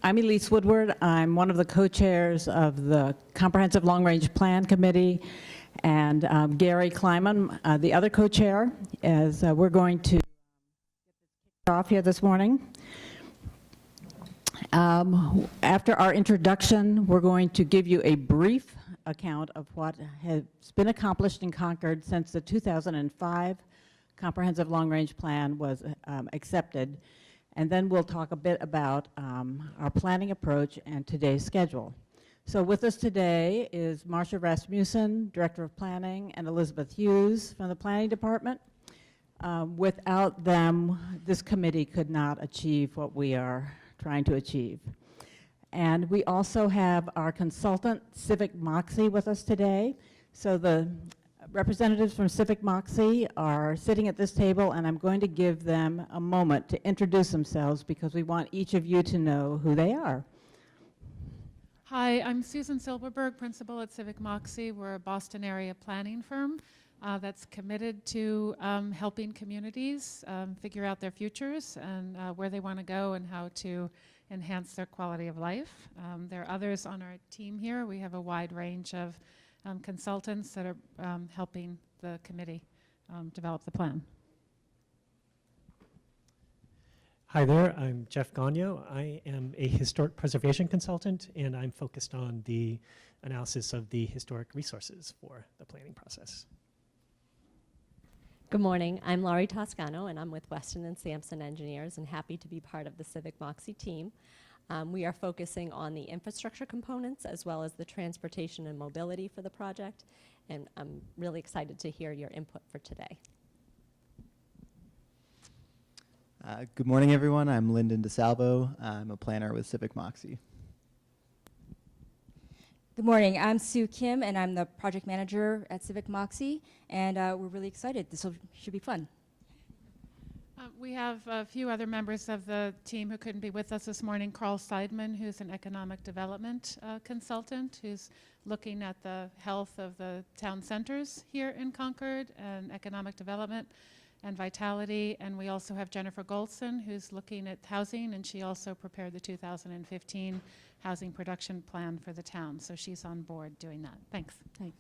I'm Elise Woodward. I'm one of the co-chairs of the Comprehensive Long Range Plan Committee, and Gary Kleiman, the other co-chair, as we're going to get off here this morning. After our introduction, we're going to give you a brief account of what has been accomplished in Concord since the 2005 Comprehensive Long Range Plan was accepted. And then we'll talk a bit about our planning approach and today's schedule. So with us today is Marcia Rasmussen, Director of Planning, and Elizabeth Hughes from the Planning Department. Without them, this committee could not achieve what we are trying to achieve. And we also have our consultant, Civic Moxie, with us today. So the representatives from Civic Moxie are sitting at this table, and I'm going to give them a moment to introduce themselves because we want each of you to know who they are. Hi, I'm Susan Silverberg, principal at Civic Moxie. We're a Boston area planning firm that's committed to helping communities figure out their futures and where they want to go and how to enhance their quality of life. There are others on our team here. We have a wide range of consultants that are helping the committee develop the plan. Hi there, I'm Jeff Gagno. I am a historic preservation consultant, and I'm focused on the analysis of the historic resources for the planning process. Good morning, I'm Laurie Toscano, and I'm with Weston and Sampson Engineers, and happy to be part of the Civic Moxie team. We are focusing on the infrastructure components as well as the transportation and mobility for the project, and I'm really excited to hear your input for today. Good morning, everyone. I'm Lyndon DeSalvo. I'm a planner with Civic Moxie. Good morning. I'm Sue Kim, and I'm the project manager at Civic Moxie, and we're really excited. This should be fun. We have a few other members of the team who couldn't be with us this morning. Carl Seidman, who's an economic development consultant, who's looking at the health of the town centers here in Concord and economic development and vitality. And we also have Jennifer Goldson, who's looking at housing, and she also prepared the 2015 housing production plan for the town. So she's on board doing that. Thanks. Thanks.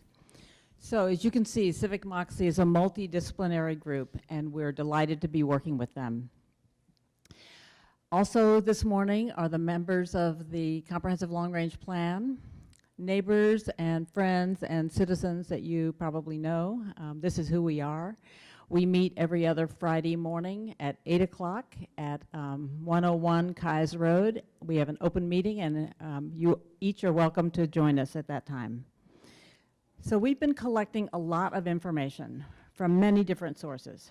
So as you can see, Civic Moxie is a multidisciplinary group, and we're delighted to be working with them. Also this morning are the members of the Comprehensive Long Range Plan, neighbors and friends and citizens that you probably know. This is who we are. We meet every other Friday morning at 8 o'clock at 101 Keyes Road. We have an open meeting, and you each are welcome to join us at that time. So we've been collecting a lot of information from many different sources.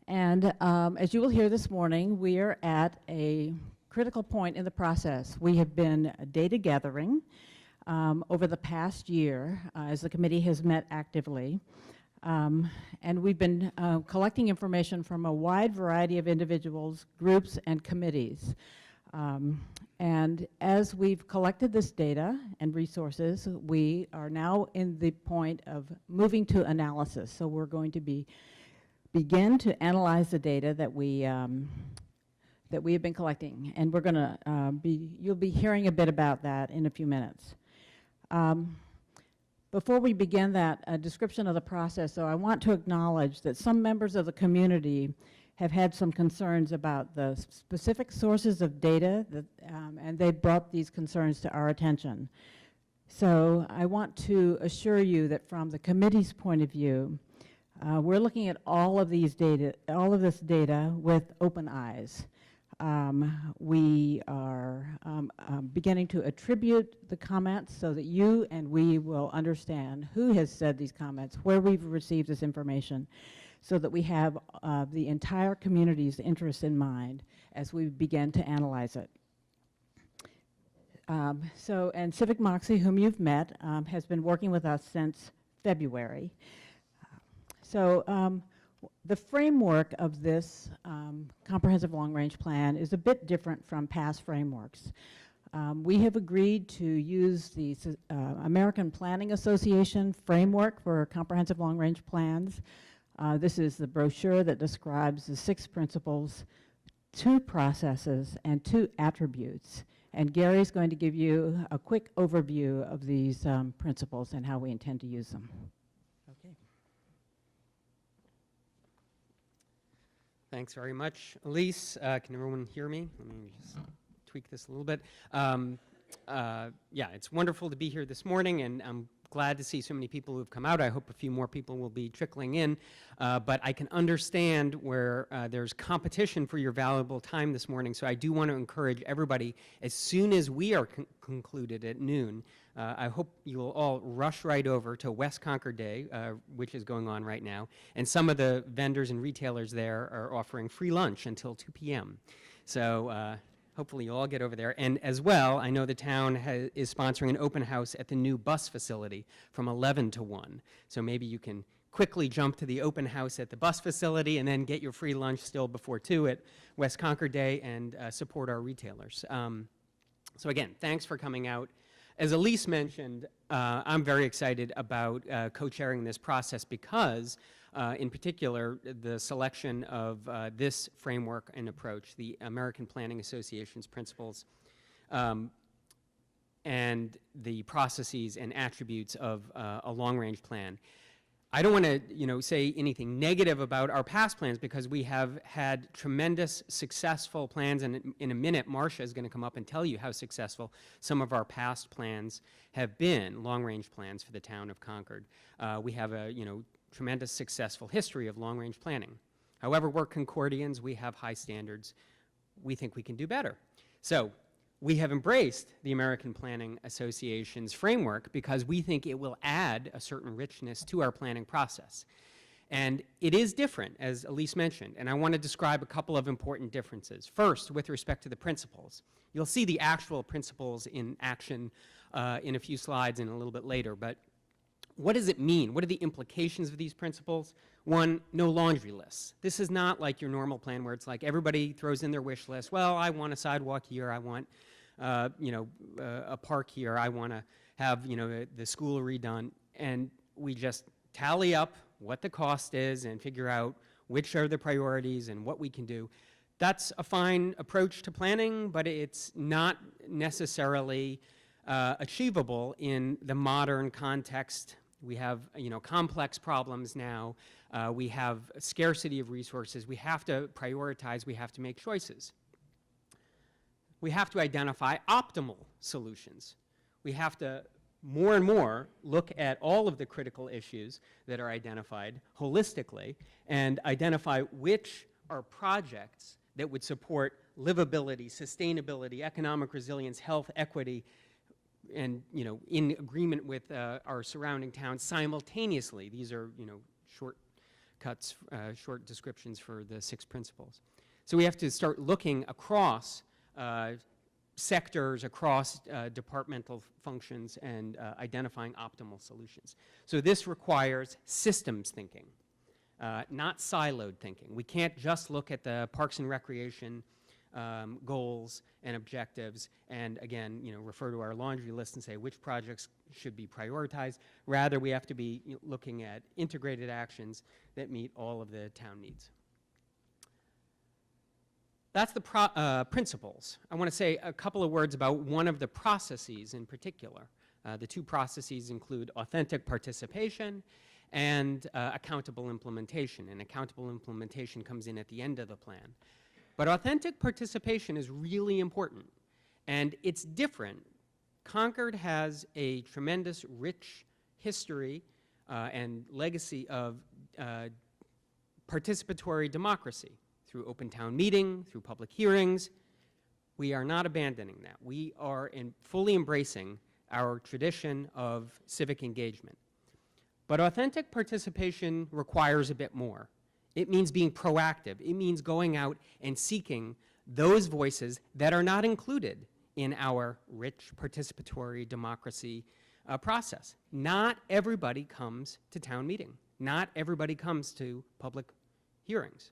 And as you will hear this morning, we are at a critical point in the process. We have been data gathering over the past year as the committee has met actively. And we've been collecting information from a wide variety of individuals, groups, and committees. And as we've collected this data and resources, we are now in the point of moving to analysis. So we're going to begin to analyze the data that we have been collecting, and we're going to you'll be hearing a bit about that in a few minutes. Before we begin that description of the process, though, I want to acknowledge that some members of the community have had some concerns about the specific sources of data, that, and they brought these concerns to our attention. So I want to assure you that from the committee's point of view, we're looking at all of this data with open eyes. We are beginning to attribute the comments so that you and we will understand who has said these comments, where we've received this information, so that we have the entire community's interest in mind as we begin to analyze it. And Civic Moxie, whom you've met, has been working with us since February. The framework of this comprehensive long-range plan is a bit different from past frameworks. We have agreed to use the American Planning Association framework for comprehensive long-range plans. This is the brochure that describes the 6 principles two processes and two attributes. And Gary's going to give you a quick overview of these principles and how we intend to use them. Okay. Thanks very much, Elise. Can everyone hear me? Let me just tweak this a little bit. Yeah, it's wonderful to be here this morning, and I'm glad to see so many people who've come out. I hope a few more people will be trickling in, but I can understand where there's competition for your valuable time this morning, so I do want to encourage everybody, as soon as we are concluded at noon, I hope you will all rush right over to West Concord Day, which is going on right now, and some of the vendors and retailers there are offering free lunch until 2 p.m. So hopefully you'll all get over there. And as well, I know the town is sponsoring an open house at the new bus facility from 11 to 1. So maybe you can quickly jump to the open house at the bus facility and then get your free lunch still before 2 at West Concord Day and support our retailers. So again, thanks for coming out. As Elise mentioned, I'm very excited about co-chairing this process because in particular, the selection of this framework and approach, the American Planning Association's principles, and the processes and attributes of a long-range plan. I don't want to, say anything negative about our past plans because we have had tremendous successful plans, and in a minute, Marcia is going to come up and tell you how successful some of our past plans have been, long-range plans for the town of Concord. We have a, tremendous successful history of long-range planning. However, we're Concordians, we have high standards. We think we can do better. So we have embraced the American Planning Association's framework because we think it will add a certain richness to our planning process. And it is different, as Elise mentioned, and I want to describe a couple of important differences. First, with respect to the principles. You'll see the actual principles in action in a few slides and a little bit later, but what does it mean? What are the implications of these principles? One, no laundry lists. This is not like your normal plan where it's like everybody throws in their wish list. Well, I want a sidewalk here. I want, a park here. I want to have, the school redone. And we just tally up what the cost is and figure out which are the priorities and what we can do. That's a fine approach to planning, but it's not necessarily achievable in the modern context. We have, complex problems now. We have a scarcity of resources. We have to prioritize. We have to make choices. We have to identify optimal solutions. We have to more and more look at all of the critical issues that are identified holistically and identify which are projects that would support livability, sustainability, economic resilience, health, equity, and in agreement with our surrounding towns simultaneously. These are shortcuts, short descriptions for the 6 principles. So we have to start looking across sectors, across departmental functions, and identifying optimal solutions. So this requires systems thinking, not siloed thinking. We can't just look at the Parks and Recreation goals and objectives and again, refer to our laundry list and say which projects should be prioritized. Rather, we have to be looking at integrated actions that meet all of the town needs. That's the principles. I want to say a couple of words about one of the processes in particular. The 2 processes include authentic participation and accountable implementation. And accountable implementation comes in at the end of the plan. But authentic participation is really important, and it's different. Concord has a tremendous, rich history and legacy of participatory democracy through open town meeting, through public hearings. We are not abandoning that. We are fully embracing our tradition of civic engagement. But authentic participation requires a bit more. It means being proactive. It means going out and seeking those voices that are not included in our rich participatory democracy process. Not everybody comes to town meeting. Not everybody comes to public hearings.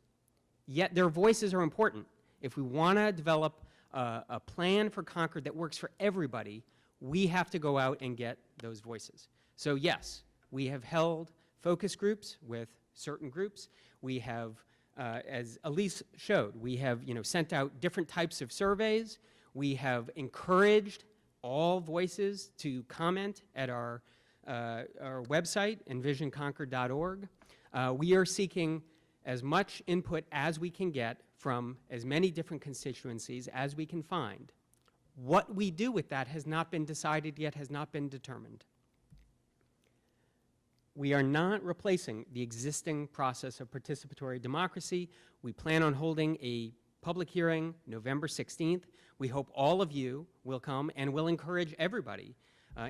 Yet their voices are important. If we want to develop a plan for Concord that works for everybody, we have to go out and get those voices. So yes, we have held focus groups with certain groups. We have as Elise showed, we have sent out different types of surveys. We have encouraged all voices to comment at our website, envisionconcord.org. We are seeking as much input as we can get from as many different constituencies as we can find. What we do with that has not been decided yet, has not been determined. We are not replacing the existing process of participatory democracy. We plan on holding a public hearing November 16th. We hope all of you will come, and we'll encourage everybody,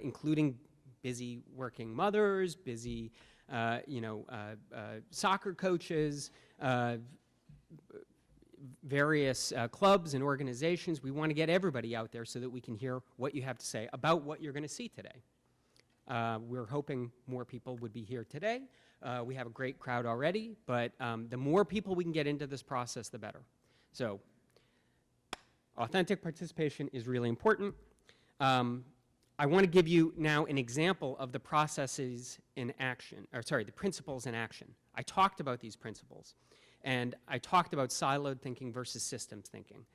including busy working mothers, busy soccer coaches, various clubs and organizations. We want to get everybody out there so that we can hear what you have to say about what you're going to see today. We're hoping more people would be here today. We have a great crowd already, but the more people we can get into this process, the better. So authentic participation is really important. I want to give you now an example of the processes in action, or sorry, the principles in action. I talked about these principles, and I talked about siloed thinking versus systems thinking.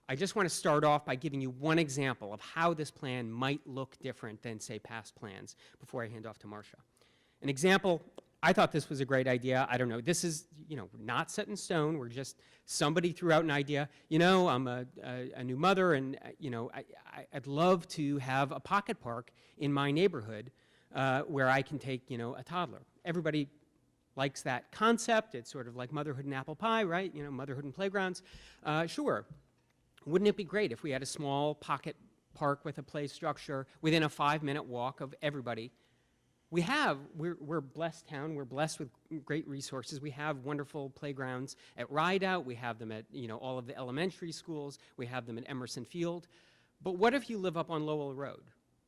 I just want to start off by giving you one example of how this plan might look different than, say, past plans before I hand off to Marcia. An example, I thought this was a great idea. I don't know. This is, not set in stone. We're just, somebody threw out an idea. I'm a new mother, and, I'd love to have a pocket park in my neighborhood where I can take, a toddler. Everybody likes that concept. It's sort of like motherhood and apple pie, right? Motherhood and playgrounds. Sure. Wouldn't it be great if we had a small pocket park with a play structure within a 5-minute walk of everybody? We're a blessed town. We're blessed with great resources. We have wonderful playgrounds at Rideout. We have them at, all of the elementary schools. We have them at Emerson Field. But what if you live up on Lowell Road?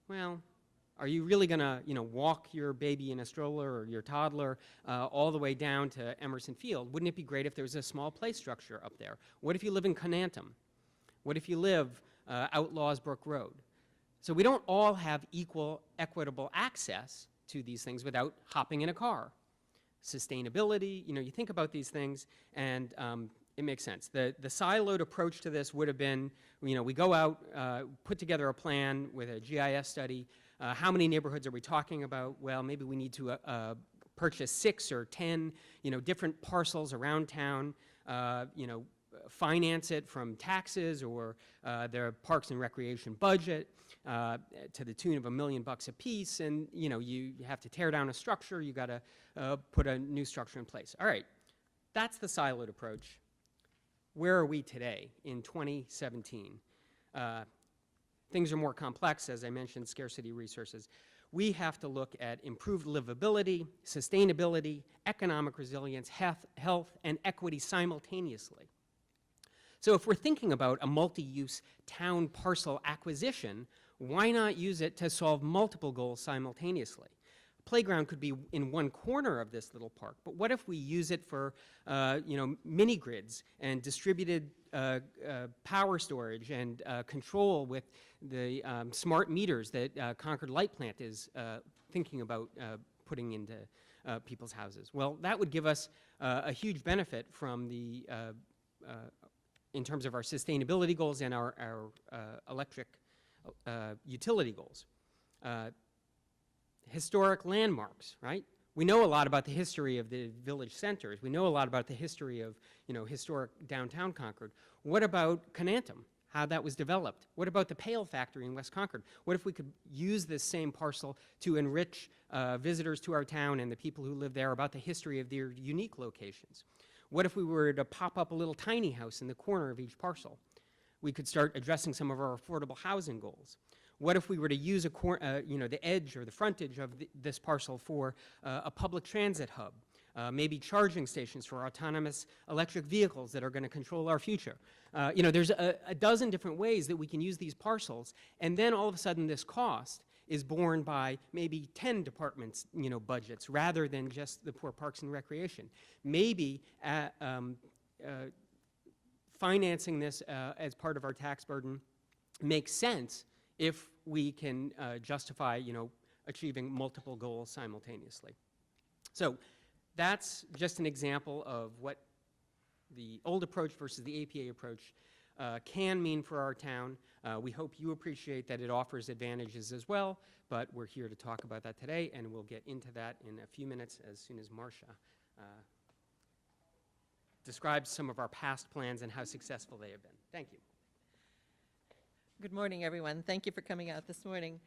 Well, are you really going to, walk your baby in a stroller or your toddler all the way down to Emerson Field? Wouldn't it be great if there was a small play structure up there? What if you live in Conantum? What if you live out Lawsbrook Road? So we don't all have equal, equitable access to these things without hopping in a car. Sustainability, you think about these things, and it makes sense. The siloed approach to this would have been, we go out, put together a plan with a GIS study. How many neighborhoods are we talking about? Well, maybe we need to purchase 6 or 10, different parcels around town, finance it from taxes or their Parks and Recreation budget to the tune of $1 million a piece, and you have to tear down a structure, you got to put a new structure in place. All right, that's the siloed approach. Where are we today in 2017? Things are more complex, as I mentioned, scarcity resources. We have to look at improved livability, sustainability, economic resilience, health, and equity simultaneously. So if we're thinking about a multi-use town parcel acquisition, why not use it to solve multiple goals simultaneously? A playground could be in one corner of this little park, but what if we use it for mini grids and distributed power storage and control with the smart meters that Concord Light Plant is thinking about putting into people's houses? Well, that would give us a huge benefit from the in terms of our sustainability goals and our electric utility goals. Historic landmarks, right? We know a lot about the history of the village centers. We know a lot about the history of, historic downtown Concord. What about Conantum, how that was developed? What about the Pail Factory in West Concord? What if we could use this same parcel to enrich visitors to our town and the people who live there about the history of their unique locations? What if we were to pop up a little tiny house in the corner of each parcel? We could start addressing some of our affordable housing goals. What if we were to use the edge or the frontage of this parcel for a public transit hub? Maybe charging stations for autonomous electric vehicles that are going to control our future. There's a dozen different ways that we can use these parcels, and then all of a sudden this cost is borne by maybe 10 departments' budgets rather than just the poor Parks and Recreation. Maybe financing this as part of our tax burden makes sense if we can justify achieving multiple goals simultaneously. So that's just an example of what the old approach versus the APA approach can mean for our town. We hope you appreciate that it offers advantages as well, but we're here to talk about that today, and we'll get into that in a few minutes as soon as Marcia describes some of our past plans and how successful they have been. Thank you. Good morning, everyone. Thank you for coming out this morning.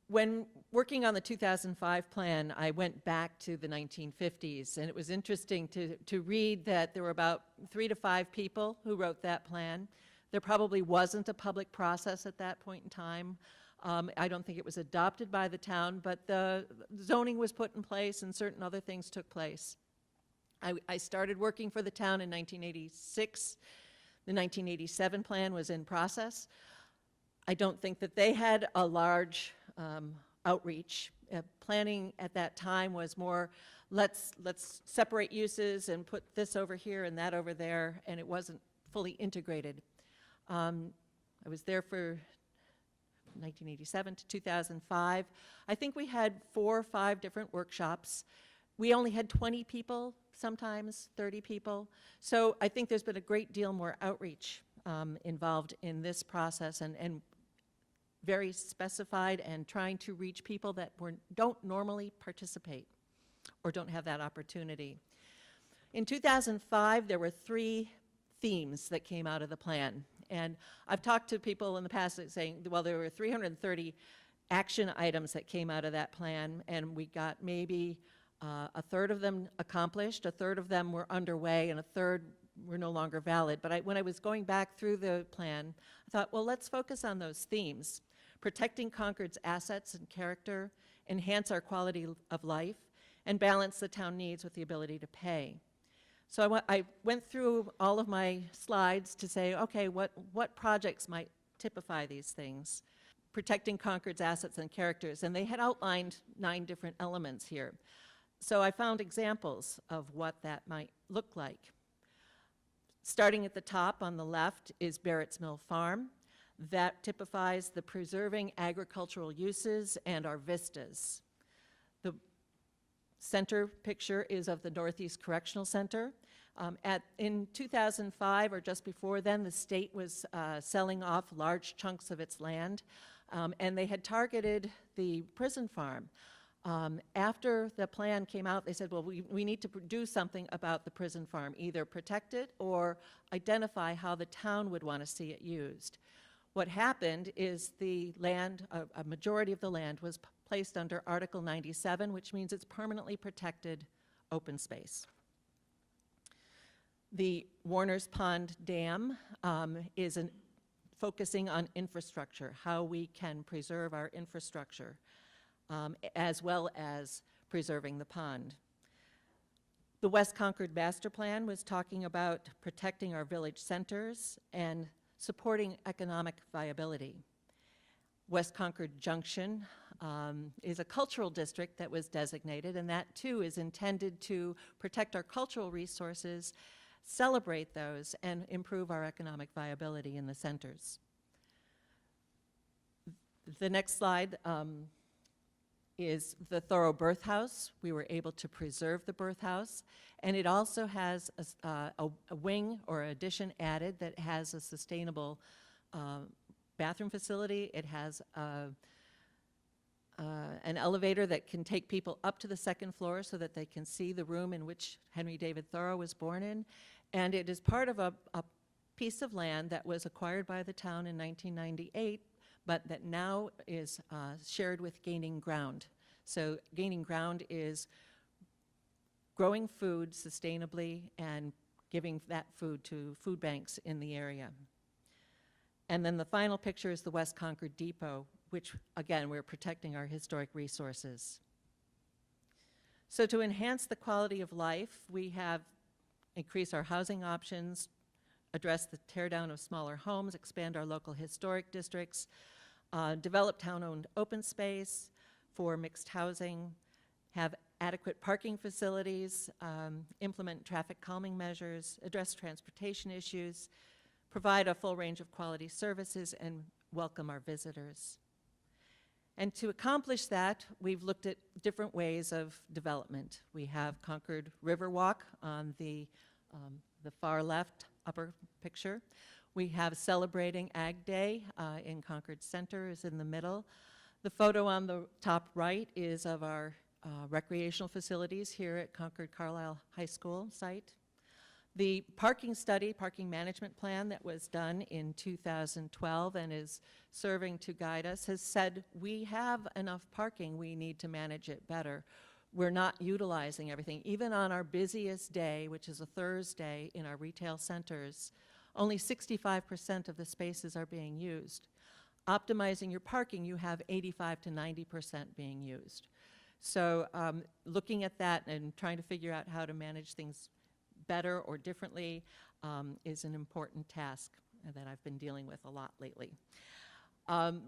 When working on the 2005 plan, I went back to the 1950s, and it was interesting to read that there were about 3 to 5 people who wrote that plan. There probably wasn't a public process at that point in time. I don't think it was adopted by the town, but the zoning was put in place and certain other things took place. I started working for the town in 1986. The 1987 plan was in process. I don't think that they had a large outreach. Planning at that time was more, let's separate uses and put this over here and that over there, and it wasn't fully integrated. I was there for 1987 to 2005. I think we had 4 or 5 different workshops. We only had 20 people, sometimes 30 people. So I think there's been a great deal more outreach involved in this process, and very specified and trying to reach people that don't normally participate or don't have that opportunity. In 2005, there were 3 themes that came out of the plan. And I've talked to people in the past saying, well, there were 330 action items that came out of that plan, and we got maybe a third of them accomplished, a third of them were underway, and a third were no longer valid. But when I was going back through the plan, I thought, well, let's focus on those themes. Protecting Concord's assets and character, enhance our quality of life, and balance the town needs with the ability to pay. So I went through all of my slides to say, okay, what projects might typify these things? Protecting Concord's assets and characters, and they had outlined 9 different elements here. So I found examples of what that might look like. Starting at the top on the left is Barrett's Mill Farm. That typifies the preserving agricultural uses and our vistas. The center picture is of the Northeast Correctional Center. In 2005 or just before then, the state was selling off large chunks of its land, and they had targeted the prison farm. After the plan came out, they said, well, we need to do something about the prison farm, either protect it or identify how the town would want to see it used. What happened is the land, a majority of the land was placed under Article 97, which means it's permanently protected open space. The Warner's Pond Dam is focusing on infrastructure, how we can preserve our infrastructure, as well as preserving the pond. The West Concord Master Plan was talking about protecting our village centers and supporting economic viability. West Concord Junction is a cultural district that was designated, and that too is intended to protect our cultural resources, celebrate those, and improve our economic viability in the centers. The next slide is the Thoreau Birth House. We were able to preserve the birth house, and it also has a wing or addition added that has a sustainable bathroom facility. It has an elevator that can take people up to the 2nd floor so that they can see the room in which Henry David Thoreau was born in. And it is part of a piece of land that was acquired by the town in 1998, but that now is shared with Gaining Ground. So Gaining Ground is growing food sustainably and giving that food to food banks in the area. And then the final picture is the West Concord Depot, which, again, we're protecting our historic resources. So to enhance the quality of life, we have increased our housing options, address the tear down of smaller homes, expand our local historic districts, develop town-owned open space for mixed housing, have adequate parking facilities, implement traffic calming measures, address transportation issues, provide a full range of quality services, and welcome our visitors. And to accomplish that, we've looked at different ways of development. We have Concord Riverwalk on the far left upper picture. We have Celebrating Ag Day in Concord Center is in the middle. The photo on the top right is of our recreational facilities here at Concord Carlisle High School site. The parking study, parking management plan that was done in 2012 and is serving to guide us has said we have enough parking, we need to manage it better. We're not utilizing everything. Even on our busiest day, which is a Thursday in our retail centers, only 65% of the spaces are being used. Optimizing your parking, you have 85 to 90% being used. So looking at that and trying to figure out how to manage things better or differently is an important task that I've been dealing with a lot lately.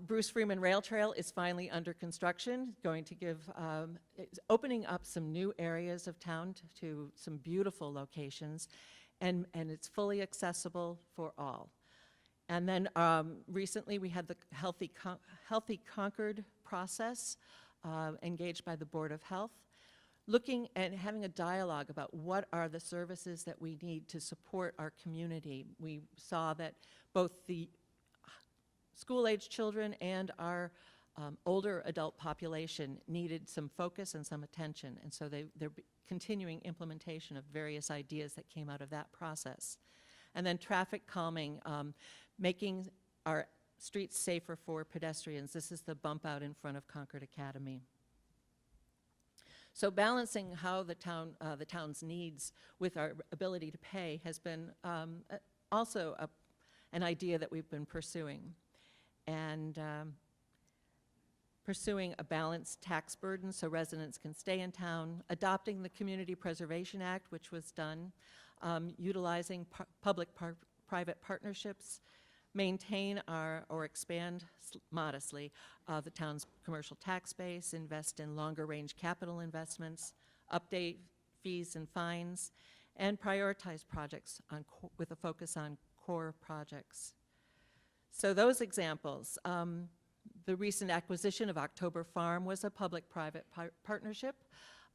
Bruce Freeman Rail Trail is finally under construction, going to give, it's opening up some new areas of town to some beautiful locations, and it's fully accessible for all. And then recently we had the Healthy Concord process engaged by the Board of Health, looking and having a dialogue about what are the services that we need to support our community. We saw that both the school-age children and our older adult population needed some focus and some attention, and so they're continuing implementation of various ideas that came out of that process. And then traffic calming, making our streets safer for pedestrians. This is the bump out in front of Concord Academy. So balancing how the town's needs with our ability to pay has been also an idea that we've been pursuing. And pursuing a balanced tax burden so residents can stay in town, adopting the Community Preservation Act, which was done, utilizing public-private partnerships, maintain or expand modestly the town's commercial tax base, invest in longer-range capital investments, update fees and fines, and prioritize projects with a focus on core projects. So those examples, the recent acquisition of October Farm was a public-private partnership.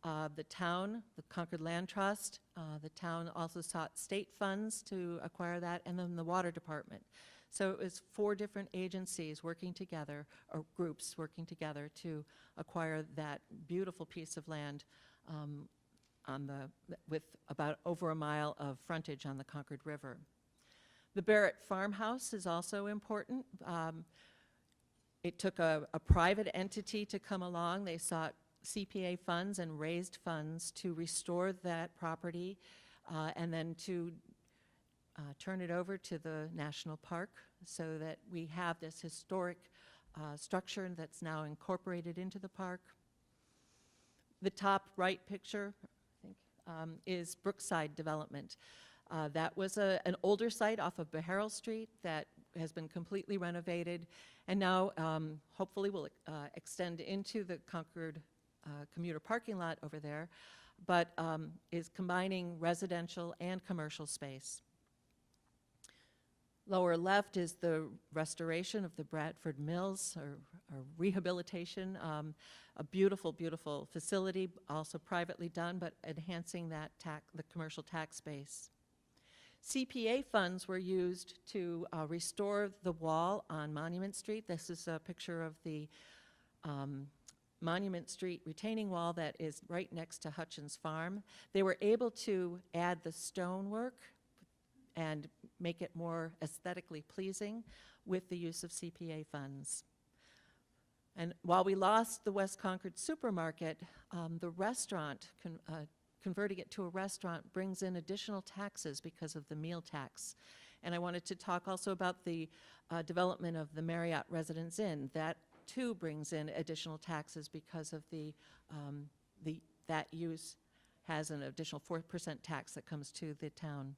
The town, the Concord Land Trust, the town also sought state funds to acquire that, and then the water department. So it was 4 different agencies working together, or groups working together to acquire that beautiful piece of land with about over a mile of frontage on the Concord River. The Barrett Farmhouse is also important. It took a private entity to come along. They sought CPA funds and raised funds to restore that property and then to turn it over to the national park so that we have this historic structure that's now incorporated into the park. The top right picture, I think, is Brookside Development. That was an older site off of Beharrell Street that has been completely renovated and now hopefully will extend into the Concord commuter parking lot over there, but is combining residential and commercial space. Lower left is the restoration of the Bradford Mills, or rehabilitation, a beautiful, beautiful facility, also privately done, but enhancing that the commercial tax base. CPA funds were used to restore the wall on Monument Street. This is a picture of the Monument Street retaining wall that is right next to Hutchins Farm. They were able to add the stonework and make it more aesthetically pleasing with the use of CPA funds. And while we lost the West Concord supermarket, the restaurant, converting it to a restaurant brings in additional taxes because of the meal tax. And I wanted to talk also about the development of the Marriott Residence Inn. That too brings in additional taxes because of that use has an additional 4% tax that comes to the town.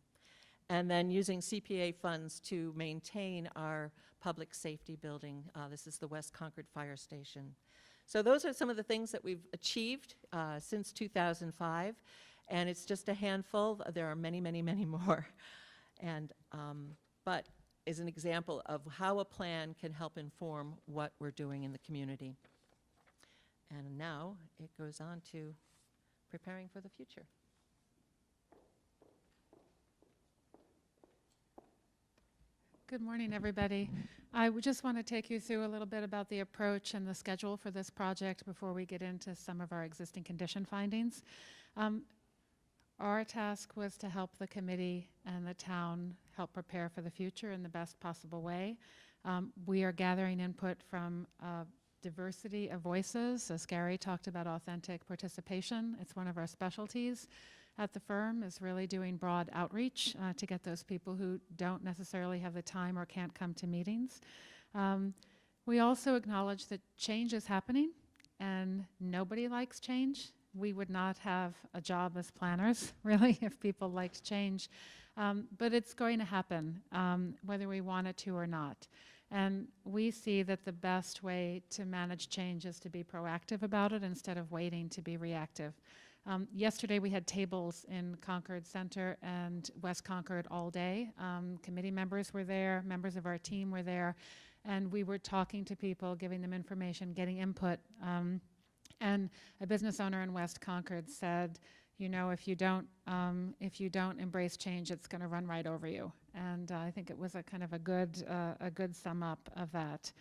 And then using CPA funds to maintain our public safety building. This is the West Concord Fire Station. So those are some of the things that we've achieved since 2005, and it's just a handful. There are many, many, many more. And, but is an example of how a plan can help inform what we're doing in the community. And now it goes on to preparing for the future. Good morning, everybody. I would just want to take you through a little bit about the approach and the schedule for this project before we get into some of our existing condition findings. Our task was to help the committee and the town help prepare for the future in the best possible way. We are gathering input from diversity of voices. As Gary talked about authentic participation, it's one of our specialties at the firm, is really doing broad outreach to get those people who don't necessarily have the time or can't come to meetings. We also acknowledge that change is happening and nobody likes change. We would not have a job as planners, really, if people liked change. But it's going to happen, whether we want it to or not. And we see that the best way to manage change is to be proactive about it instead of waiting to be reactive. Yesterday we had tables in Concord Center and West Concord all day. Committee members were there, members of our team were there, and we were talking to people, giving them information, getting input. And a business owner in West Concord said, you know, if you don't embrace change, it's going to run right over you. And I think it was a kind of a good sum up of that.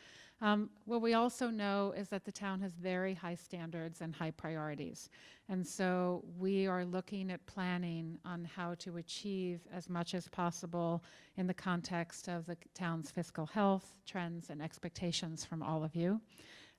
What we also know is that the town has very high standards and high priorities. And so we are looking at planning on how to achieve as much as possible in the context of the town's fiscal health, trends, and expectations from all of you.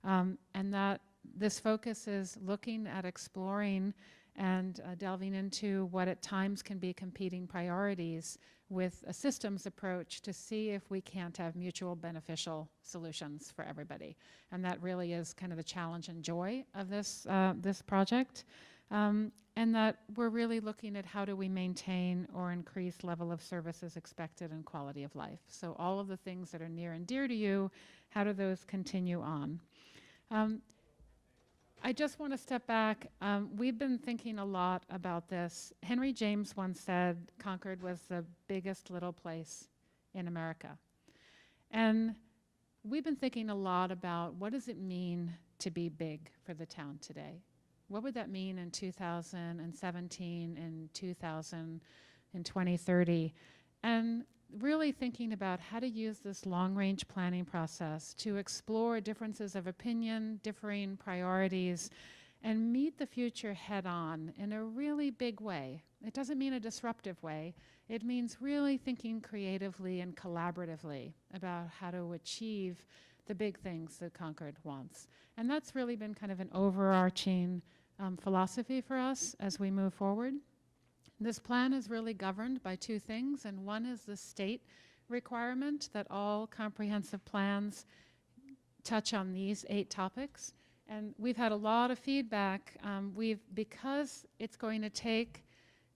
And that this focus is looking at exploring and delving into what at times can be competing priorities with a systems approach to see if we can't have mutual beneficial solutions for everybody. And that really is kind of the challenge and joy of this project. And that we're really looking at how do we maintain or increase level of services expected and quality of life. So all of the things that are near and dear to you, how do those continue on? I just want to step back. We've been thinking a lot about this. Henry James once said Concord was the biggest little place in America. And we've been thinking a lot about what does it mean to be big for the town today? What would that mean in 2017, in 2030? And really thinking about how to use this long-range planning process to explore differences of opinion, differing priorities, and meet the future head-on in a really big way. It doesn't mean a disruptive way. It means really thinking creatively and collaboratively about how to achieve the big things that Concord wants. And that's really been kind of an overarching philosophy for us as we move forward. This plan is really governed by two things, and one is the state requirement that all comprehensive plans touch on these 8 topics. And we've had a lot of feedback. Because it's going to take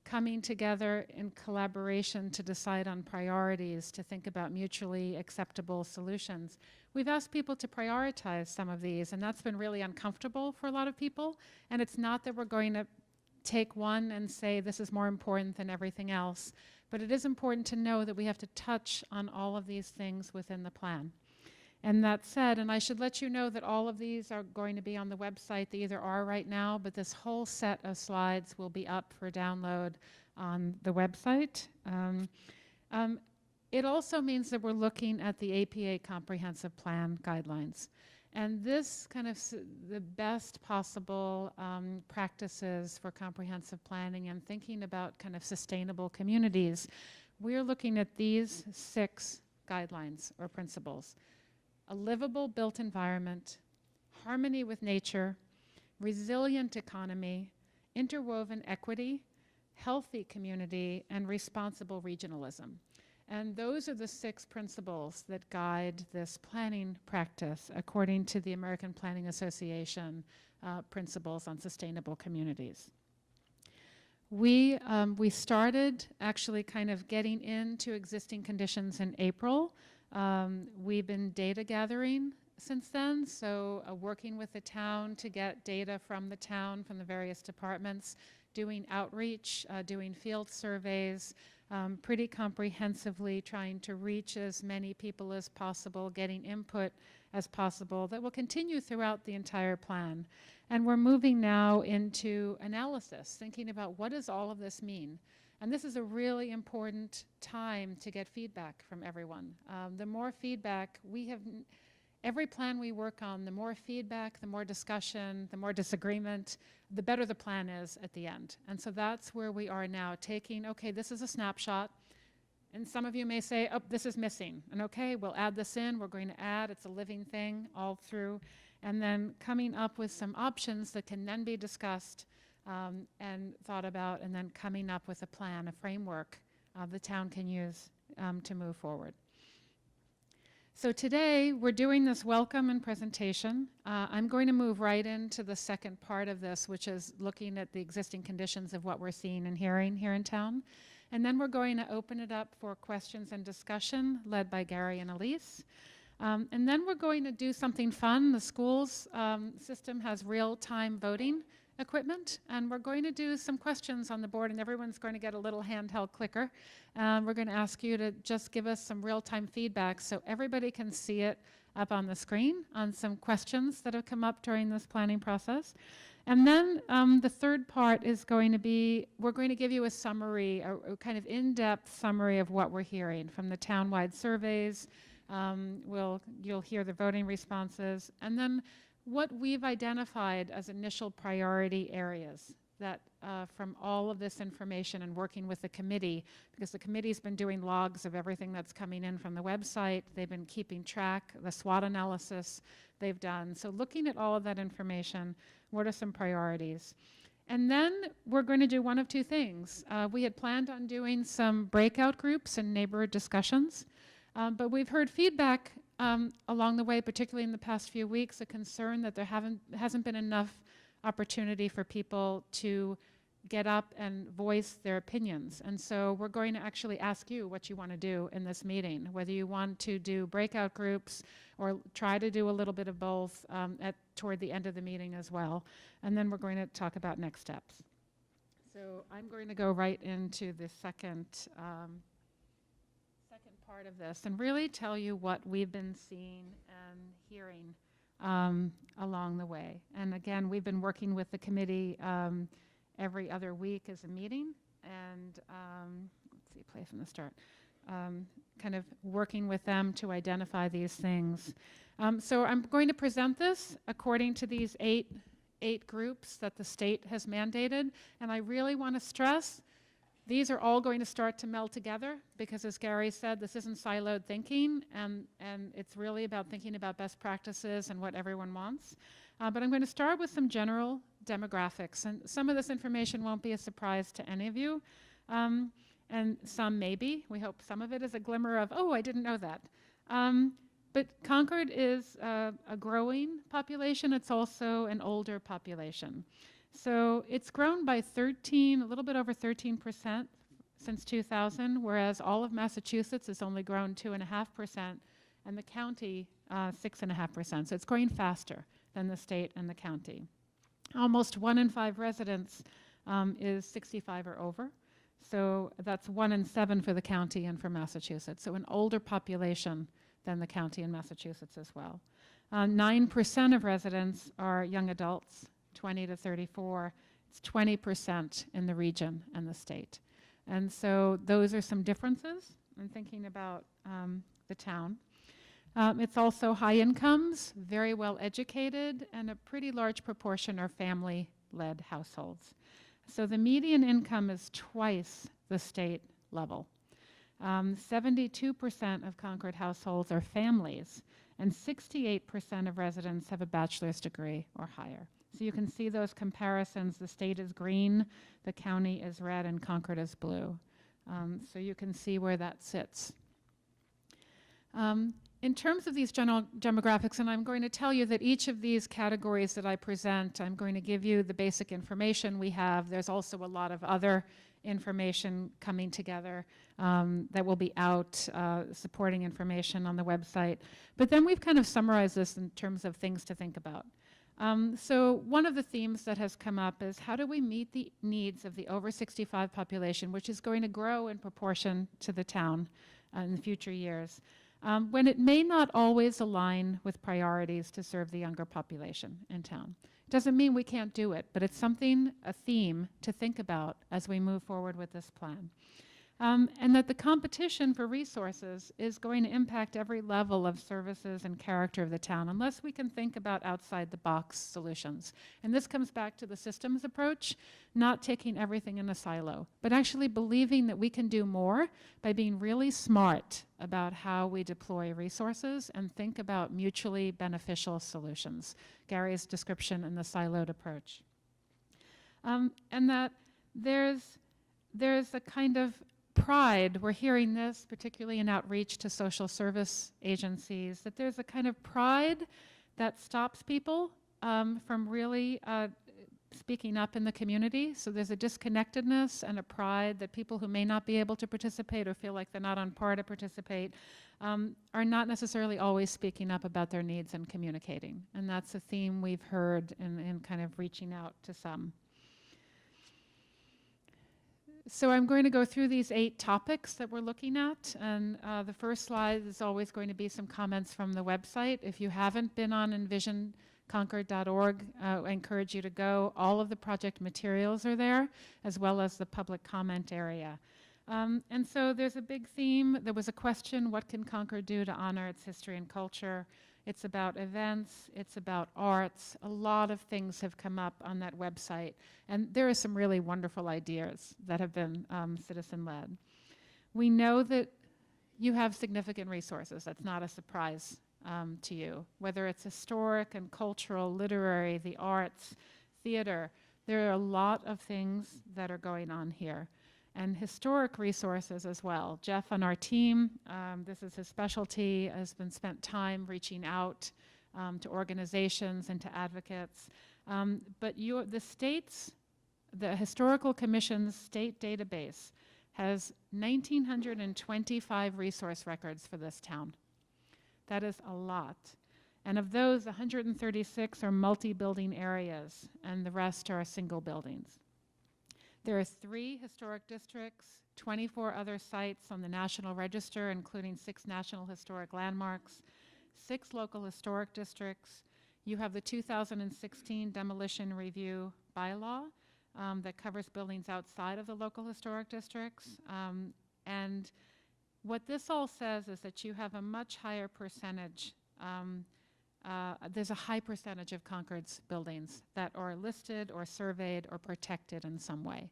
coming together in collaboration to decide on priorities, to think about mutually acceptable solutions, we've asked people to prioritize some of these, and that's been really uncomfortable for a lot of people. And it's not that we're going to take one and say this is more important than everything else, but it is important to know that we have to touch on all of these things within the plan. And that said, and I should let you know that all of these are going to be on the website. They either are right now, but this whole set of slides will be up for download on the website. It also means that we're looking at the APA Comprehensive Plan guidelines. And this kind of the best possible practices for comprehensive planning and thinking about kind of sustainable communities, we're looking at these 6 guidelines or principles: a livable built environment, harmony with nature, resilient economy, interwoven equity, healthy community, and responsible regionalism. And those are the 6 principles that guide this planning practice according to the American Planning Association principles on sustainable communities. We started actually kind of getting into existing conditions in April. We've been data gathering since then, so working with the town to get data from the town, from the various departments, doing outreach, doing field surveys, pretty comprehensively trying to reach as many people as possible, getting input as possible that will continue throughout the entire plan. And we're moving now into analysis, thinking about what does all of this mean? And this is a really important time to get feedback from everyone. The more feedback we have, every plan we work on, the more feedback, the more discussion, the more disagreement, the better the plan is at the end. And so that's where we are now, taking, okay, this is a snapshot. And some of you may say, oh, this is missing. And okay, we'll add this in. We're going to add. It's a living thing all through. And then coming up with some options that can then be discussed and thought about, and then coming up with a plan, a framework the town can use to move forward. So today, we're doing this welcome and presentation. I'm going to move right into the second part of this, which is looking at the existing conditions of what we're seeing and hearing here in town. And then we're going to open it up for questions and discussion led by Gary and Elise. And then we're going to do something fun. The schools system has real-time voting equipment, and we're going to do some questions on the board, and everyone's going to get a little handheld clicker. We're going to ask you to just give us some real-time feedback so everybody can see it up on the screen on some questions that have come up during this planning process. And then the third part is going to be, we're going to give you a summary, a kind of in-depth summary of what we're hearing from the town-wide surveys. You'll hear the voting responses, and then what we've identified as initial priority areas that from all of this information and working with the committee, because the committee's been doing logs of everything that's coming in from the website. They've been keeping track, the SWOT analysis they've done. So looking at all of that information, what are some priorities? And then we're going to do one of two things. We had planned on doing some breakout groups and neighborhood discussions, but we've heard feedback along the way, particularly in the past few weeks, a concern that there hasn't been enough opportunity for people to get up and voice their opinions. And so we're going to actually ask you what you want to do in this meeting, whether you want to do breakout groups or try to do a little bit of both toward the end of the meeting as well. And then we're going to talk about next steps. So I'm going to go right into the second part of this and really tell you what we've been seeing and hearing along the way. And again, we've been working with the committee every other week as a meeting, and let's see, play from the start. Kind of working with them to identify these things. So I'm going to present this according to these eight groups that the state has mandated, and I really want to stress these are all going to start to meld together because, as Gary said, this isn't siloed thinking, and it's really about thinking about best practices and what everyone wants. But I'm going to start with some general demographics, and some of this information won't be a surprise to any of you, and some maybe. We hope some of it is a glimmer of, oh, I didn't know that. But Concord is a growing population. It's also an older population. So it's grown by a little bit over 13% since 2000, whereas all of Massachusetts has only grown 2.5%, and the county 6.5%. So it's growing faster than the state and the county. Almost 1 in 5 residents is 65 or over. So that's 1 in 7 for the county and for Massachusetts. So an older population than the county and Massachusetts as well. 9% of residents are young adults, 20 to 34. It's 20% in the region and the state. And so those are some differences in thinking about the town. It's also high incomes, very well educated, and a pretty large proportion are family-led households. So the median income is twice the state level. 72% of Concord households are families, and 68% of residents have a bachelor's degree or higher. So you can see those comparisons. The state is green, the county is red, and Concord is blue. So you can see where that sits. In terms of these general demographics, and I'm going to tell you that each of these categories that I present, I'm going to give you the basic information we have. There's also a lot of other information coming together that will be out, supporting information on the website. But then we've kind of summarized this in terms of things to think about. So one of the themes that has come up is how do we meet the needs of the over 65 population, which is going to grow in proportion to the town in the future years. when it may not always align with priorities to serve the younger population in town. Doesn't mean we can't do it, but it's something, a theme, to think about as we move forward with this plan. And that the competition for resources is going to impact every level of services and character of the town unless we can think about outside the box solutions. And this comes back to the systems approach, not taking everything in a silo, but actually believing that we can do more by being really smart about how we deploy resources and think about mutually beneficial solutions. Gary's description in the siloed approach. And that there's a kind of pride, we're hearing this particularly in outreach to social service agencies, that there's a kind of pride that stops people from really speaking up in the community. So there's a disconnectedness and a pride that people who may not be able to participate or feel like they're not on par to participate are not necessarily always speaking up about their needs and communicating. And that's a theme we've heard in kind of reaching out to some. So I'm going to go through these 8 topics that we're looking at, and the first slide is always going to be some comments from the website. If you haven't been on envisionconcord.org, I encourage you to go. All of the project materials are there, as well as the public comment area. And so there's a big theme. There was a question, what can Concord do to honor its history and culture? It's about events, it's about arts. A lot of things have come up on that website. And there are some really wonderful ideas that have been citizen-led. We know that you have significant resources. That's not a surprise to you. Whether it's historic and cultural, literary, the arts, theater, there are a lot of things that are going on here. And historic resources as well. Jeff on our team, this is his specialty, has been spent time reaching out to organizations and to advocates. But the Historical Commission's state database has 1,925 resource records for this town. That is a lot. And of those, 136 are multi-building areas, and the rest are single buildings. There are 3 historic districts, 24 other sites on the National Register, including 6 National Historic Landmarks, 6 local historic districts. You have the 2016 Demolition Review bylaw that covers buildings outside of the local historic districts. And what this all says is that you have a much higher percentage. There's a high percentage of Concord's buildings that are listed or surveyed or protected in some way.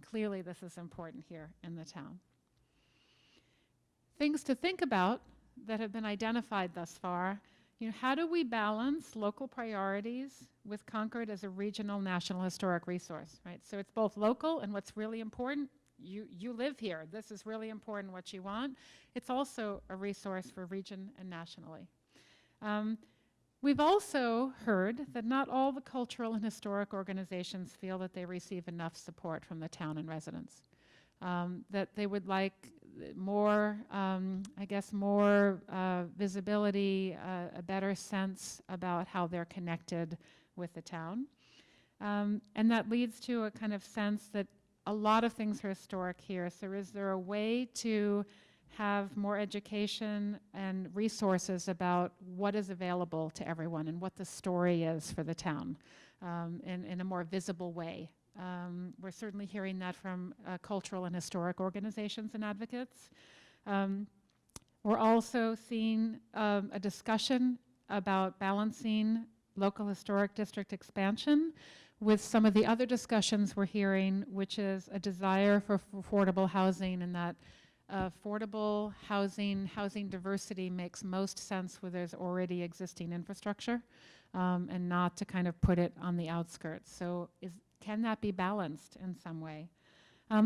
Clearly, this is important here in the town. Things to think about that have been identified thus far. How do we balance local priorities with Concord as a regional national historic resource, right? So it's both local and what's really important. You live here. This is really important, what you want. It's also a resource for region and nationally. We've also heard that not all the cultural and historic organizations feel that they receive enough support from the town and residents. That they would like more, more visibility, a better sense about how they're connected with the town. And that leads to a kind of sense that a lot of things are historic here. So is there a way to have more education and resources about what is available to everyone and what the story is for the town in a more visible way? We're certainly hearing that from cultural and historic organizations and advocates. We're also seeing a discussion about balancing local historic district expansion with some of the other discussions we're hearing, which is a desire for affordable housing, and that affordable housing diversity makes most sense where there's already existing infrastructure, and not to kind of put it on the outskirts. So can that be balanced in some way?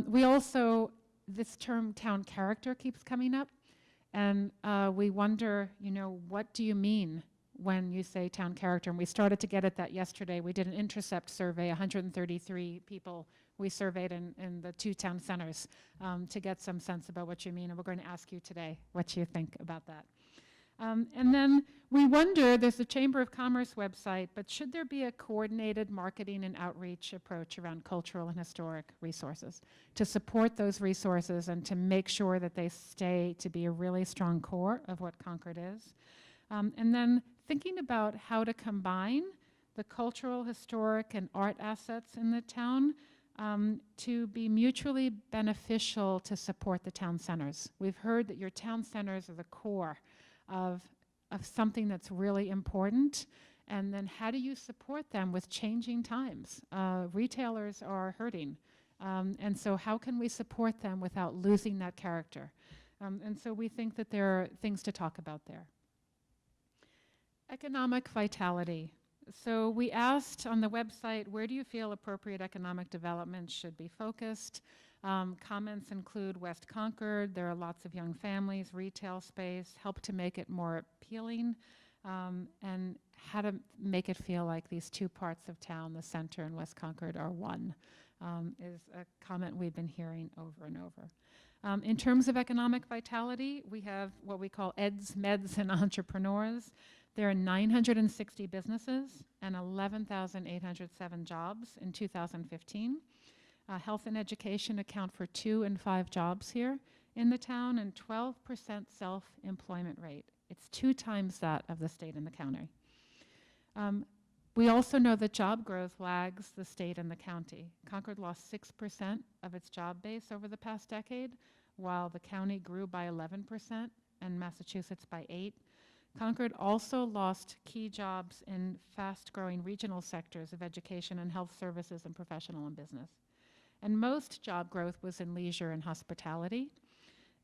We also, this term town character keeps coming up, and we wonder, what do you mean when you say town character? And we started to get at that yesterday. We did an intercept survey, 133 people we surveyed in the 2 town centers to get some sense about what you mean. And we're going to ask you today what you think about that. And then we wonder, there's the Chamber of Commerce website, but should there be a coordinated marketing and outreach approach around cultural and historic resources to support those resources and to make sure that they stay to be a really strong core of what Concord is? And then thinking about how to combine the cultural, historic, and art assets in the town to be mutually beneficial to support the town centers. We've heard that your town centers are the core of something that's really important, and then how do you support them with changing times? Retailers are hurting, and so how can we support them without losing that character? And so we think that there are things to talk about there. Economic vitality. So we asked on the website, where do you feel appropriate economic development should be focused? Comments include West Concord. There are lots of young families, retail space, help to make it more appealing, and how to make it feel like these two parts of town, the center and West Concord, are one, is a comment we've been hearing over and over. In terms of economic vitality, we have what we call EDs, MEDs, and entrepreneurs. There are 960 businesses and 11,807 jobs in 2015. Health and education account for 2 and 5 jobs here in the town, and 12% self-employment rate. It's 2 times that of the state and the county. We also know that job growth lags the state and the county. Concord lost 6% of its job base over the past decade, while the county grew by 11% and Massachusetts by 8%. Concord also lost key jobs in fast-growing regional sectors of education and health services and professional and business. And most job growth was in leisure and hospitality.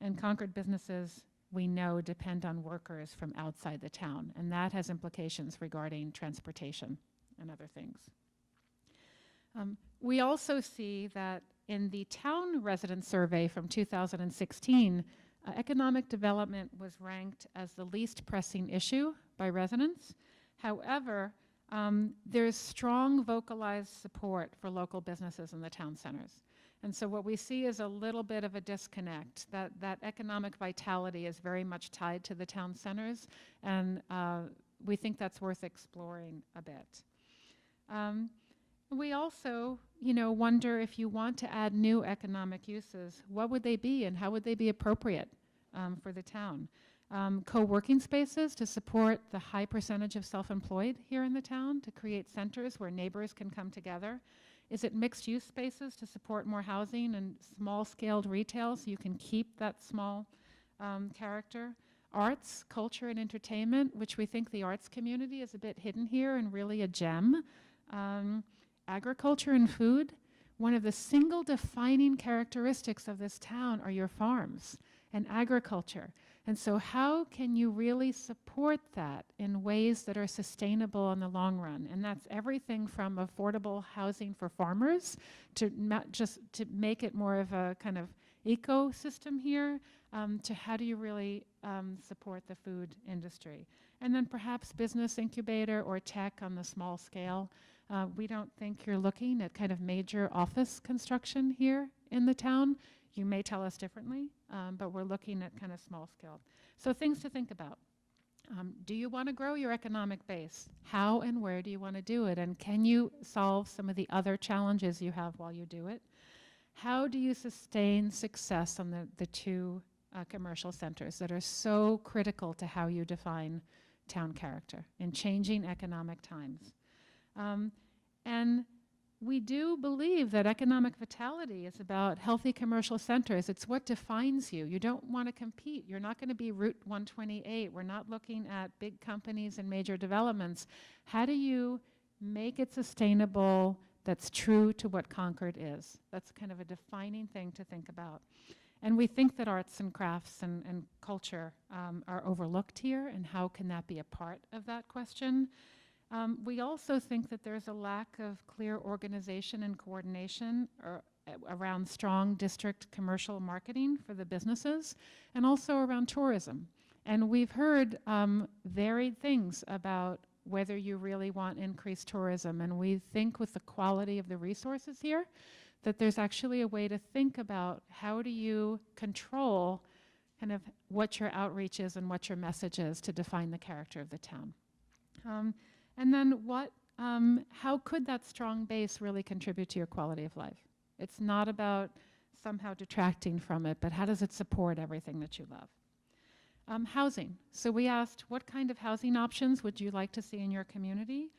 And Concord businesses, we know, depend on workers from outside the town, and that has implications regarding transportation and other things. We also see that in the town resident survey from 2016, economic development was ranked as the least pressing issue by residents. However, there's strong vocalized support for local businesses in the town centers. And so what we see is a little bit of a disconnect, that economic vitality is very much tied to the town centers, and we think that's worth exploring a bit. We also, wonder if you want to add new economic uses, what would they be and how would they be appropriate for the town? Co-working spaces to support the high percentage of self-employed here in the town, to create centers where neighbors can come together. Is it mixed-use spaces to support more housing and small-scaled retail so you can keep that small character? Arts, culture, and entertainment, which we think the arts community is a bit hidden here and really a gem. Agriculture and food. One of the single defining characteristics of this town are your farms and agriculture. And so how can you really support that in ways that are sustainable in the long run? And that's everything from affordable housing for farmers to just to make it more of a kind of ecosystem here, to how do you really support the food industry? And then perhaps business incubator or tech on the small scale. We don't think you're looking at kind of major office construction here in the town. You may tell us differently, but we're looking at kind of small scale. So things to think about. Do you want to grow your economic base? How and where do you want to do it? And can you solve some of the other challenges you have while you do it? How do you sustain success on the 2 commercial centers that are so critical to how you define town character in changing economic times? And we do believe that economic vitality is about healthy commercial centers. It's what defines you. You don't want to compete. You're not going to be Route 128. We're not looking at big companies and major developments. How do you make it sustainable that's true to what Concord is? That's kind of a defining thing to think about. And we think that arts and crafts and culture are overlooked here, and how can that be a part of that question? We also think that there's a lack of clear organization and coordination around strong district commercial marketing for the businesses, and also around tourism. And we've heard varied things about whether you really want increased tourism. And we think with the quality of the resources here, that there's actually a way to think about how do you control kind of what your outreach is and what your message is to define the character of the town. And then how could that strong base really contribute to your quality of life? It's not about somehow detracting from it, but how does it support everything that you love? Housing. So we asked, what kind of housing options would you like to see in your community?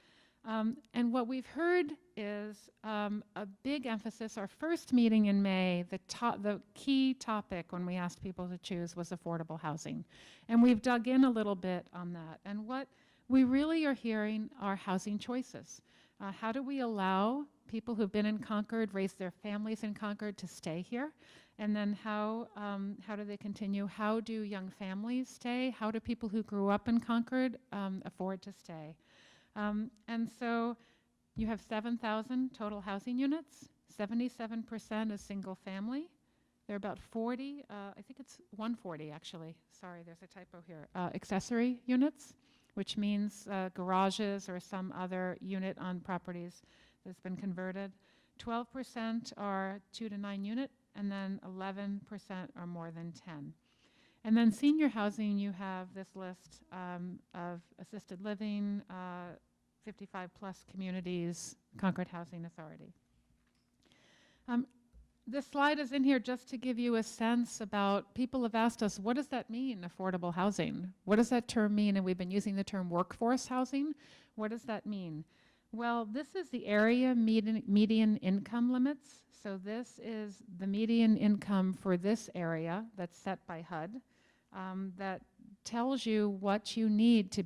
And what we've heard is a big emphasis. Our first meeting in May, the key topic when we asked people to choose was affordable housing. And we've dug in a little bit on that. And what we really are hearing are housing choices. How do we allow people who've been in Concord, raised their families in Concord, to stay here? And then how do they continue? How do young families stay? How do people who grew up in Concord afford to stay? And so you have 7,000 total housing units. 77% is single family. There are about 40, I think it's 140 actually. Sorry, there's a typo here. Accessory units, which means garages or some other unit on properties that's been converted. 12% are 2 to 9 unit, and then 11% are more than 10. And then senior housing, you have this list of assisted living, 55 plus communities, Concord Housing Authority. This slide is in here just to give you a sense about, people have asked us, what does that mean, affordable housing? What does that term mean? And we've been using the term workforce housing. What does that mean? Well, this is the area median income limits. So this is the median income for this area that's set by HUD, that tells you what you need to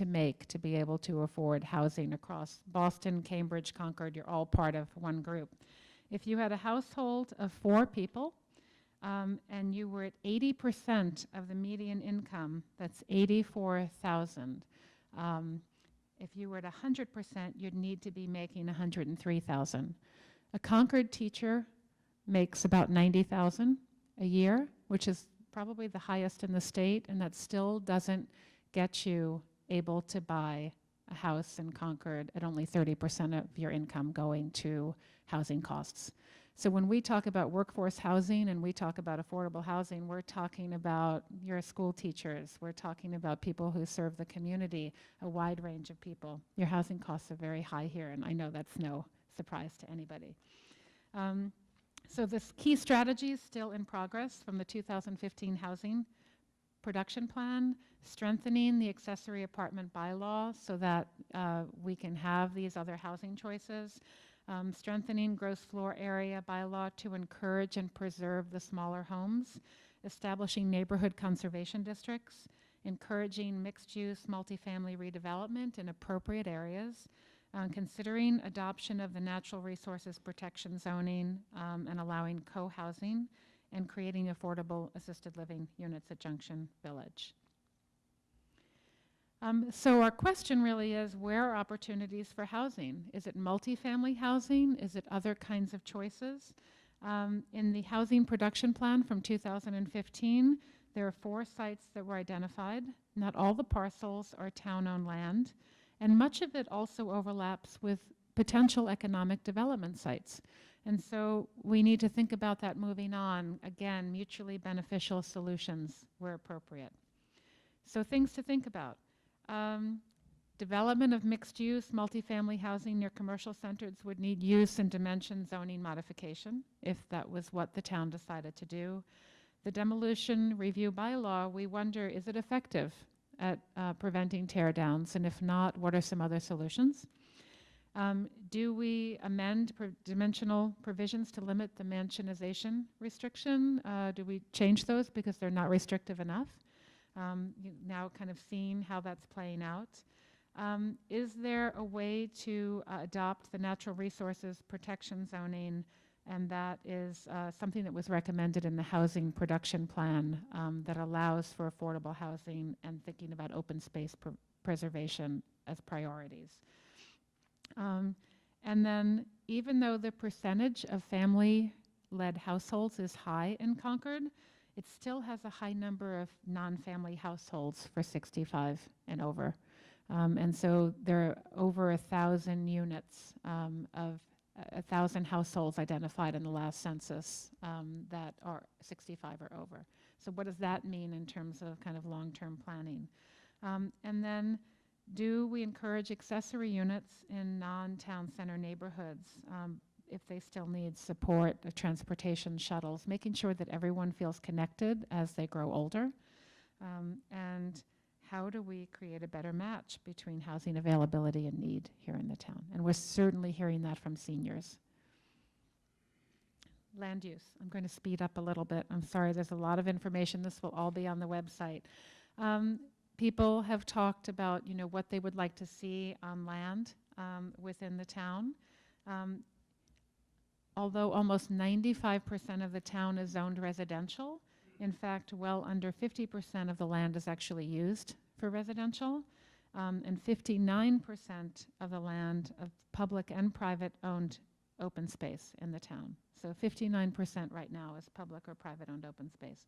make to be able to afford housing across Boston, Cambridge, Concord. You're all part of one group. If you had a household of 4 people and you were at 80% of the median income, that's 84,000. If you were at 100%, you'd need to be making 103,000. A Concord teacher makes about 90,000 a year, which is probably the highest in the state, and that still doesn't get you able to buy a house in Concord at only 30% of your income going to housing costs. So when we talk about workforce housing and we talk about affordable housing, we're talking about your school teachers, we're talking about people who serve the community, a wide range of people. Your housing costs are very high here, and I know that's no surprise to anybody. So this key strategy is still in progress from the 2015 housing production plan, strengthening the accessory apartment bylaw so that we can have these other housing choices, strengthening gross floor area bylaw to encourage and preserve the smaller homes, establishing neighborhood conservation districts, encouraging mixed-use multifamily redevelopment in appropriate areas, considering adoption of the natural resources protection zoning and allowing co-housing, and creating affordable assisted living units at Junction Village. So our question really is, where are opportunities for housing? Is it multifamily housing? Is it other kinds of choices? In the housing production plan from 2015, there are 4 sites that were identified. Not all the parcels are town-owned land, and much of it also overlaps with potential economic development sites. And so we need to think about that moving on. Again, mutually beneficial solutions where appropriate. So things to think about. Development of mixed-use multifamily housing near commercial centers would need use and dimension zoning modification if that was what the town decided to do. The demolition review bylaw, we wonder, is it effective at preventing tear downs? And if not, what are some other solutions? Do we amend dimensional provisions to limit the mansionization restriction? Do we change those because they're not restrictive enough? Now kind of seeing how that's playing out. Is there a way to adopt the natural resources protection zoning? And that is something that was recommended in the housing production plan that allows for affordable housing and thinking about open space preservation as priorities. And then even though the percentage of family-led households is high in Concord, it still has a high number of non-family households for 65 and over. And so there are over 1,000 units of 1,000 households identified in the last census that are 65 or over. So what does that mean in terms of kind of long-term planning? And then, do we encourage accessory units in non-town center neighborhoods if they still need support, transportation shuttles, making sure that everyone feels connected as they grow older? And how do we create a better match between housing availability and need here in the town? And we're certainly hearing that from seniors. Land use. I'm going to speed up a little bit. I'm sorry, there's a lot of information. This will all be on the website. People have talked about, you know, what they would like to see on land within the town. Although almost 95% of the town is zoned residential, in fact, well under 50% of the land is actually used for residential, and 59% of the land of public and private owned open space in the town. So 59% right now is public or private owned open space.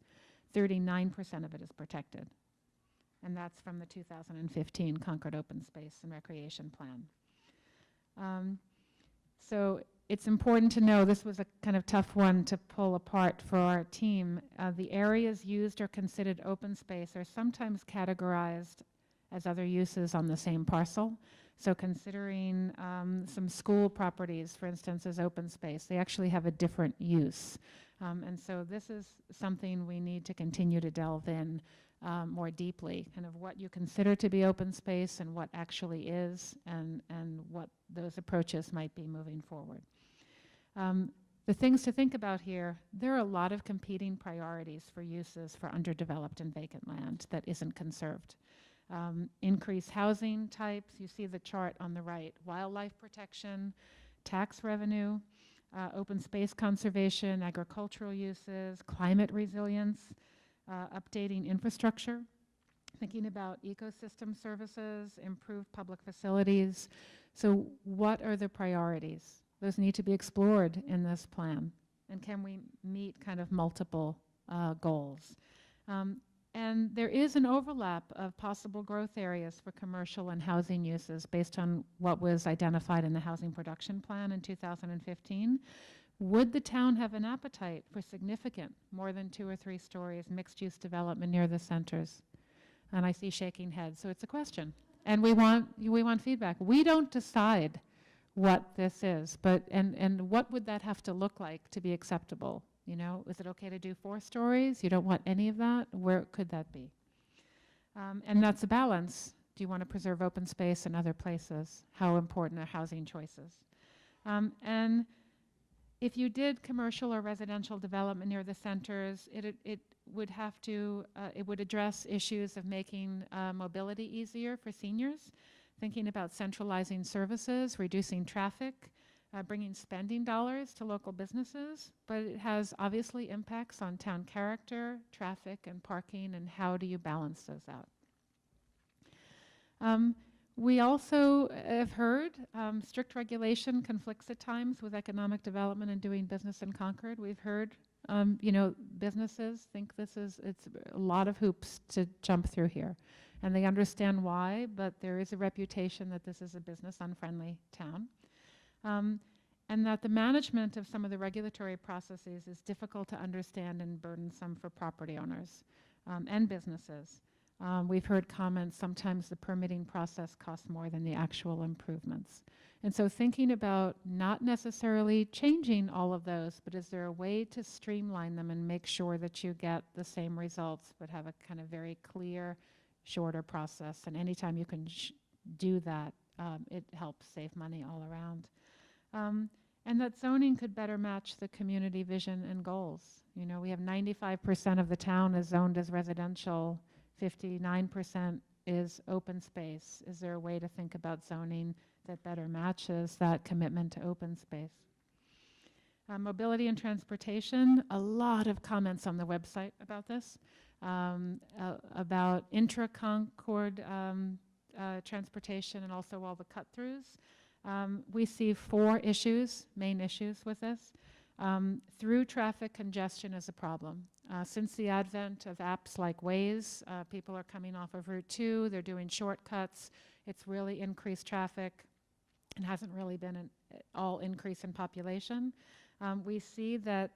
39% of it is protected. And that's from the 2015 Concord Open Space and Recreation Plan. So it's important to know, this was a kind of tough one to pull apart for our team. The areas used or considered open space are sometimes categorized as other uses on the same parcel. So considering some school properties, for instance, as open space, they actually have a different use. And so this is something we need to continue to delve in more deeply, kind of what you consider to be open space and what actually is, and what those approaches might be moving forward. The things to think about here, there are a lot of competing priorities for uses for underdeveloped and vacant land that isn't conserved. Increased housing types, you see the chart on the right, wildlife protection, tax revenue, open space conservation, agricultural uses, climate resilience, updating infrastructure, thinking about ecosystem services, improved public facilities. So what are the priorities? Those need to be explored in this plan. And can we meet kind of multiple goals? And there is an overlap of possible growth areas for commercial and housing uses based on what was identified in the Housing Production Plan in 2015. Would the town have an appetite for significant, more than 2 or 3 stories, mixed-use development near the centers? And I see shaking heads, so it's a question. And we want feedback. We don't decide what this is, but and what would that have to look like to be acceptable? You know, is it okay to do 4 stories? You don't want any of that? Where could that be? And that's a balance. Do you want to preserve open space in other places? How important are housing choices? And if you did commercial or residential development near the centers, it would have to, it would address issues of making mobility easier for seniors, thinking about centralizing services, reducing traffic, bringing spending dollars to local businesses, but it has obviously impacts on town character, traffic, and parking, and how do you balance those out? We also have heard strict regulation conflicts at times with economic development and doing business in Concord. We've heard, you know, businesses think it's a lot of hoops to jump through here. And they understand why, but there is a reputation that this is a business-unfriendly town. And that the management of some of the regulatory processes is difficult to understand and burdensome for property owners and businesses. We've heard comments, sometimes the permitting process costs more than the actual improvements. And so thinking about not necessarily changing all of those, but is there a way to streamline them and make sure that you get the same results, but have a kind of very clear, shorter process? And anytime you can do that, it helps save money all around. And that zoning could better match the community vision and goals. You know, we have 95% of the town is zoned as residential, 59% is open space. Is there a way to think about zoning that better matches that commitment to open space? Mobility and transportation, a lot of comments on the website about this, about intra-Concord transportation and also all the cut-throughs. We see 4 issues, main issues with this. Through traffic congestion is a problem. Since the advent of apps like Waze, people are coming off of Route 2, they're doing shortcuts. It's really increased traffic. It hasn't really been all increase in population. We see that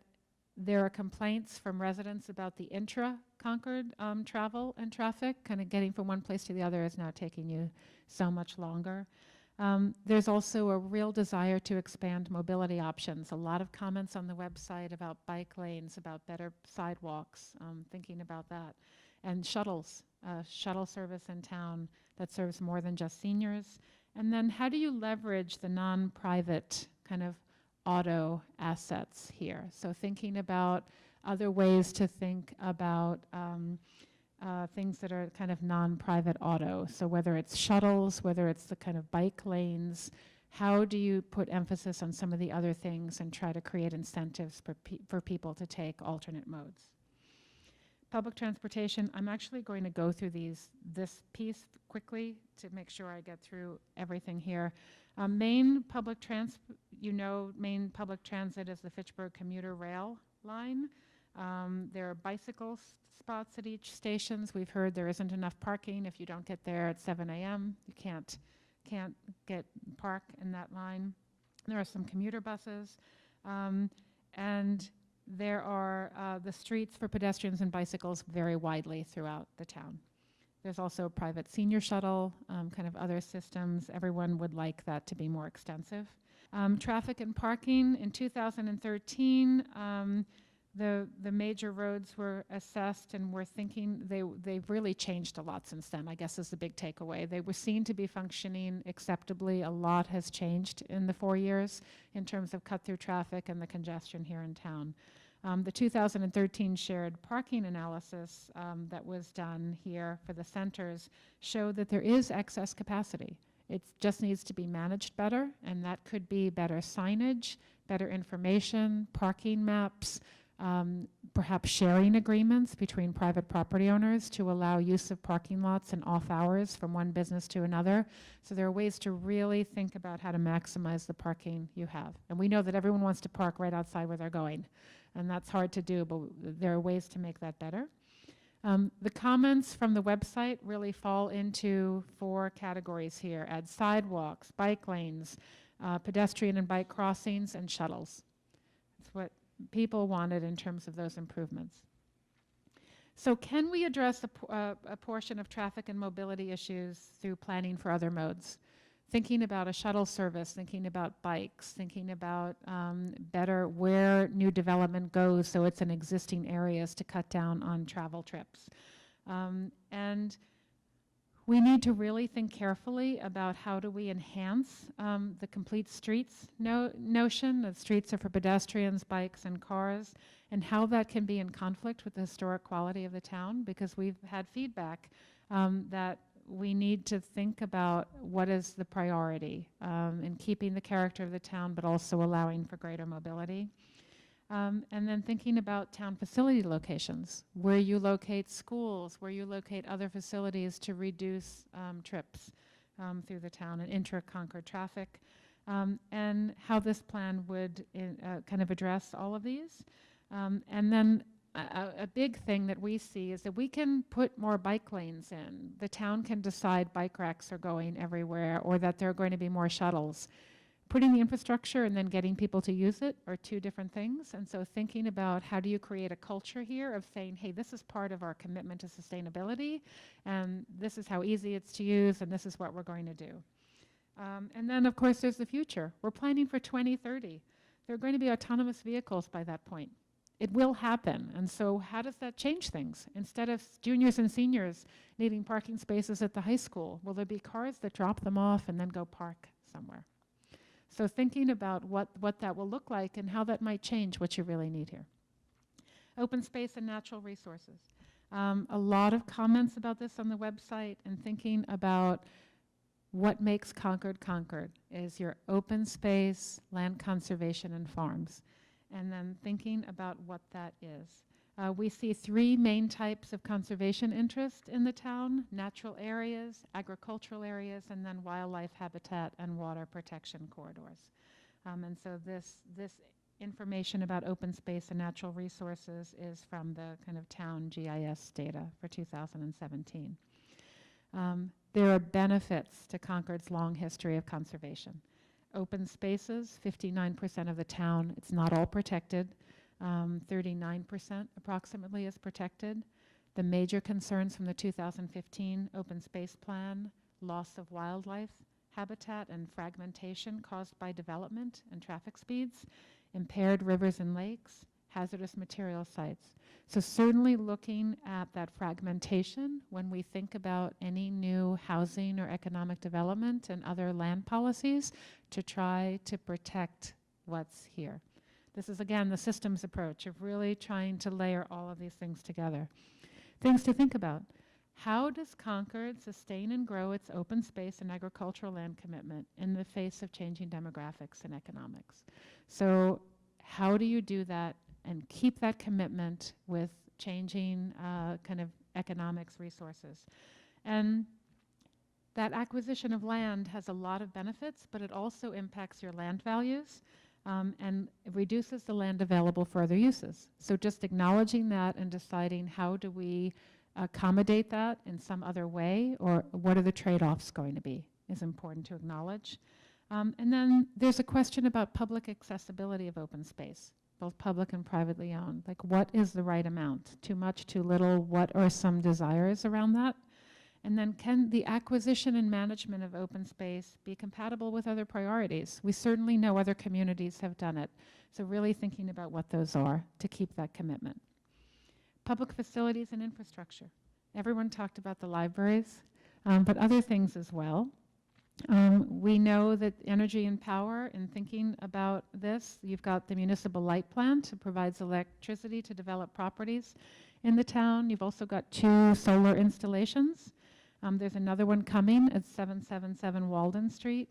there are complaints from residents about the intra-Concord travel and traffic, kind of getting from one place to the other is now taking you so much longer. There's also a real desire to expand mobility options. A lot of comments on the website about bike lanes, about better sidewalks, thinking about that. And shuttles, shuttle service in town that serves more than just seniors. And then how do you leverage the non-private kind of auto assets here? So thinking about other ways to think about things that are kind of non-private auto. So whether it's shuttles, whether it's the kind of bike lanes, how do you put emphasis on some of the other things and try to create incentives for people to take alternate modes? Public transportation, I'm actually going to go through this piece quickly to make sure I get through everything here. Main public Main public transit is the Fitchburg commuter rail line. There are bicycle spots at each stations. We've heard there isn't enough parking. If you don't get there at 7 a.m., you can't park in that line. There are some commuter buses, and there are the streets for pedestrians and bicycles vary widely throughout the town. There's also a private senior shuttle, kind of other systems. Everyone would like that to be more extensive. Traffic and parking, in 2013, the major roads were assessed, and we're thinking they've really changed a lot since then, I guess is the big takeaway. They were seen to be functioning acceptably. A lot has changed in the 4 years in terms of cut-through traffic and the congestion here in town. The 2013 shared parking analysis that was done here for the centers showed that there is excess capacity. It just needs to be managed better, and that could be better signage, better information, parking maps, perhaps sharing agreements between private property owners to allow use of parking lots and off hours from one business to another. So there are ways to really think about how to maximize the parking you have. And we know that everyone wants to park right outside where they're going, and that's hard to do, but there are ways to make that better. The comments from the website really fall into 4 categories here: add sidewalks, bike lanes, pedestrian and bike crossings, and shuttles. That's what people wanted in terms of those improvements. So can we address a portion of traffic and mobility issues through planning for other modes? Thinking about a shuttle service, thinking about bikes, thinking about better where new development goes so it's in existing areas to cut down on travel trips. And we need to really think carefully about how do we enhance the complete streets notion that streets are for pedestrians, bikes, and cars, and how that can be in conflict with the historic quality of the town, because we've had feedback that we need to think about what is the priority in keeping the character of the town, but also allowing for greater mobility. And then thinking about town facility locations, where you locate schools, where you locate other facilities to reduce trips through the town and intra-Concord traffic, and how this plan would kind of address all of these. And then a big thing that we see is that we can put more bike lanes in. The town can decide bike racks are going everywhere, or that there are going to be more shuttles. Putting the infrastructure and then getting people to use it are 2 different things. And so thinking about how do you create a culture here of saying, hey, this is part of our commitment to sustainability, and this is how easy it's to use, and this is what we're going to do. And then, of course, there's the future. We're planning for 2030. There are going to be autonomous vehicles by that point. It will happen. And so how does that change things? Instead of juniors and seniors needing parking spaces at the high school, will there be cars that drop them off and then go park somewhere? So thinking about what that will look like and how that might change what you really need here. Open space and natural resources. A lot of comments about this on the website, and thinking about what makes Concord Concord is your open space, land conservation, and farms. And then thinking about what that is. We see 3 main types of conservation interest in the town: natural areas, agricultural areas, and then wildlife habitat and water protection corridors. And so this information about open space and natural resources is from the kind of town GIS data for 2017. There are benefits to Concord's long history of conservation. Open spaces, 59% of the town. It's not all protected. 39% approximately is protected. The major concerns from the 2015 open space plan: loss of wildlife habitat and fragmentation caused by development and traffic speeds, impaired rivers and lakes, hazardous material sites. So certainly looking at that fragmentation when we think about any new housing or economic development and other land policies to try to protect what's here. This is, again, the systems approach of really trying to layer all of these things together. Things to think about. How does Concord sustain and grow its open space and agricultural land commitment in the face of changing demographics and economics? So how do you do that and keep that commitment with changing kind of economics resources? And that acquisition of land has a lot of benefits, but it also impacts your land values and it reduces the land available for other uses. So just acknowledging that and deciding how do we accommodate that in some other way, or what are the trade-offs going to be, is important to acknowledge. And then there's a question about public accessibility of open space, both public and privately owned. Like, what is the right amount? Too much, too little? What are some desires around that? And then can the acquisition and management of open space be compatible with other priorities? We certainly know other communities have done it. So really thinking about what those are to keep that commitment. Public facilities and infrastructure. Everyone talked about the libraries, but other things as well. We know that energy and power, in thinking about this, you've got the municipal light plant that provides electricity to develop properties in the town. You've also got 2 solar installations. There's another one coming at 777 Walden Street.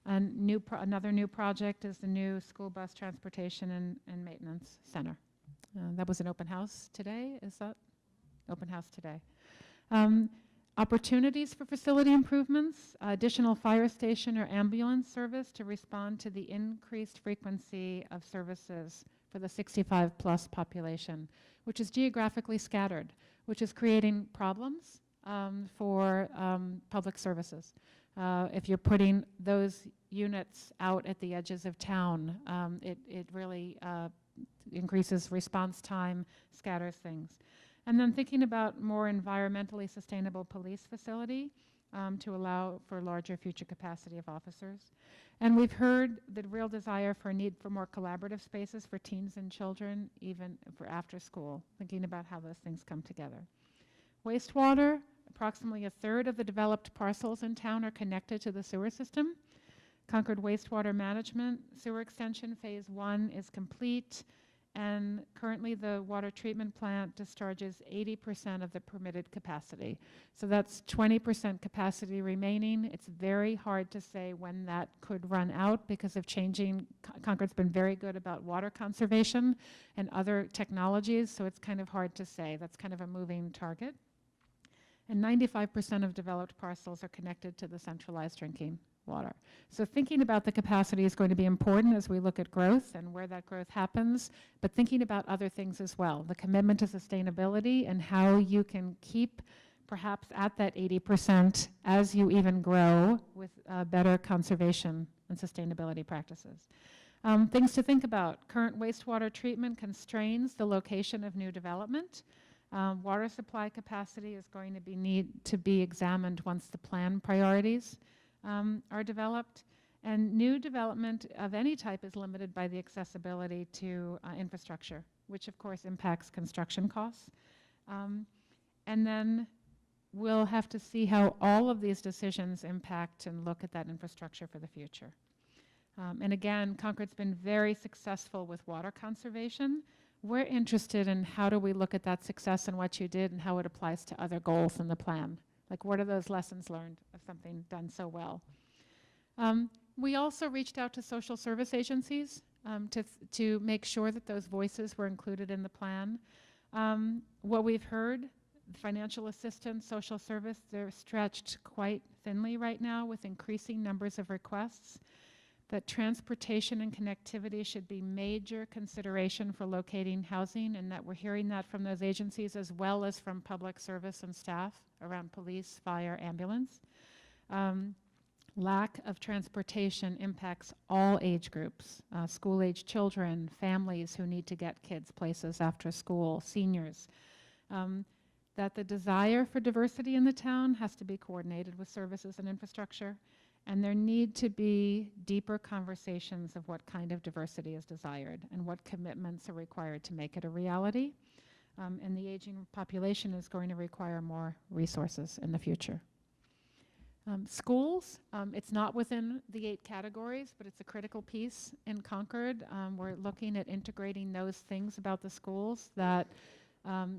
And another new project is the new school bus transportation and maintenance center. That was an open house today, is that? Open house today. Opportunities for facility improvements, additional fire station or ambulance service to respond to the increased frequency of services for the 65 plus population, which is geographically scattered, which is creating problems for public services. If you're putting those units out at the edges of town, it really increases response time, scatters things. And then thinking about more environmentally sustainable police facility to allow for larger future capacity of officers. And we've heard the real desire for a need for more collaborative spaces for teens and children, even for after school, thinking about how those things come together. Wastewater, approximately 1/3 of the developed parcels in town are connected to the sewer system. Concord Wastewater Management Sewer Extension Phase 1 is complete, and currently the water treatment plant discharges 80% of the permitted capacity. So that's 20% capacity remaining. It's very hard to say when that could run out because of changing. Concord's been very good about water conservation and other technologies, so it's kind of hard to say. That's kind of a moving target. And 95% of developed parcels are connected to the centralized drinking water. So thinking about the capacity is going to be important as we look at growth and where that growth happens, but thinking about other things as well, the commitment to sustainability and how you can keep perhaps at that 80% as you even grow with better conservation and sustainability practices. Things to think about: current wastewater treatment constrains the location of new development. Water supply capacity is going to need to be examined once the plan priorities are developed, and new development of any type is limited by the accessibility to infrastructure, which of course impacts construction costs. And then we'll have to see how all of these decisions impact and look at that infrastructure for the future. And again, Concord's been very successful with water conservation. We're interested in how do we look at that success and what you did and how it applies to other goals in the plan. Like, what are those lessons learned of something done so well? We also reached out to social service agencies to make sure that those voices were included in the plan. What we've heard, financial assistance, social service, they're stretched quite thinly right now with increasing numbers of requests. That transportation and connectivity should be major consideration for locating housing, and that we're hearing that from those agencies as well as from public service and staff around police, fire, ambulance. Lack of transportation impacts all age groups, school-age children, families who need to get kids places after school, seniors. That the desire for diversity in the town has to be coordinated with services and infrastructure, and there need to be deeper conversations of what kind of diversity is desired and what commitments are required to make it a reality. And the aging population is going to require more resources in the future. Schools, it's not within the 8 categories, but it's a critical piece in Concord. We're looking at integrating those things about the schools that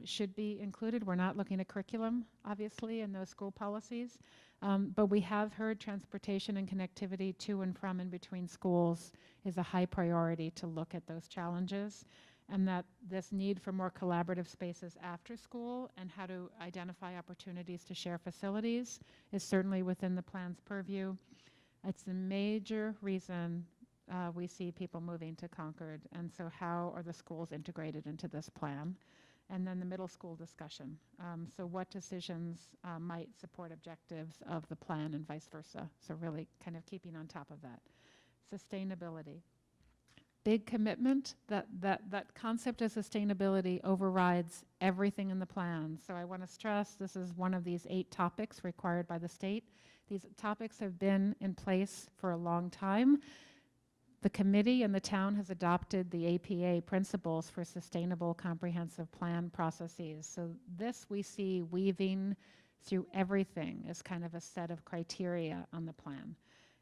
should be included. We're not looking at curriculum, obviously, in those school policies, but we have heard transportation and connectivity to and from and between schools is a high priority to look at those challenges, and that this need for more collaborative spaces after school and how to identify opportunities to share facilities is certainly within the plan's purview. It's a major reason we see people moving to Concord, and so how are the schools integrated into this plan? And then the middle school discussion. So what decisions might support objectives of the plan and vice versa? So really kind of keeping on top of that. Sustainability. Big commitment. That concept of sustainability overrides everything in the plan. So I want to stress this is one of these 8 topics required by the state. These topics have been in place for a long time. The committee and the town has adopted the APA principles for sustainable comprehensive plan processes. So this we see weaving through everything as kind of a set of criteria on the plan.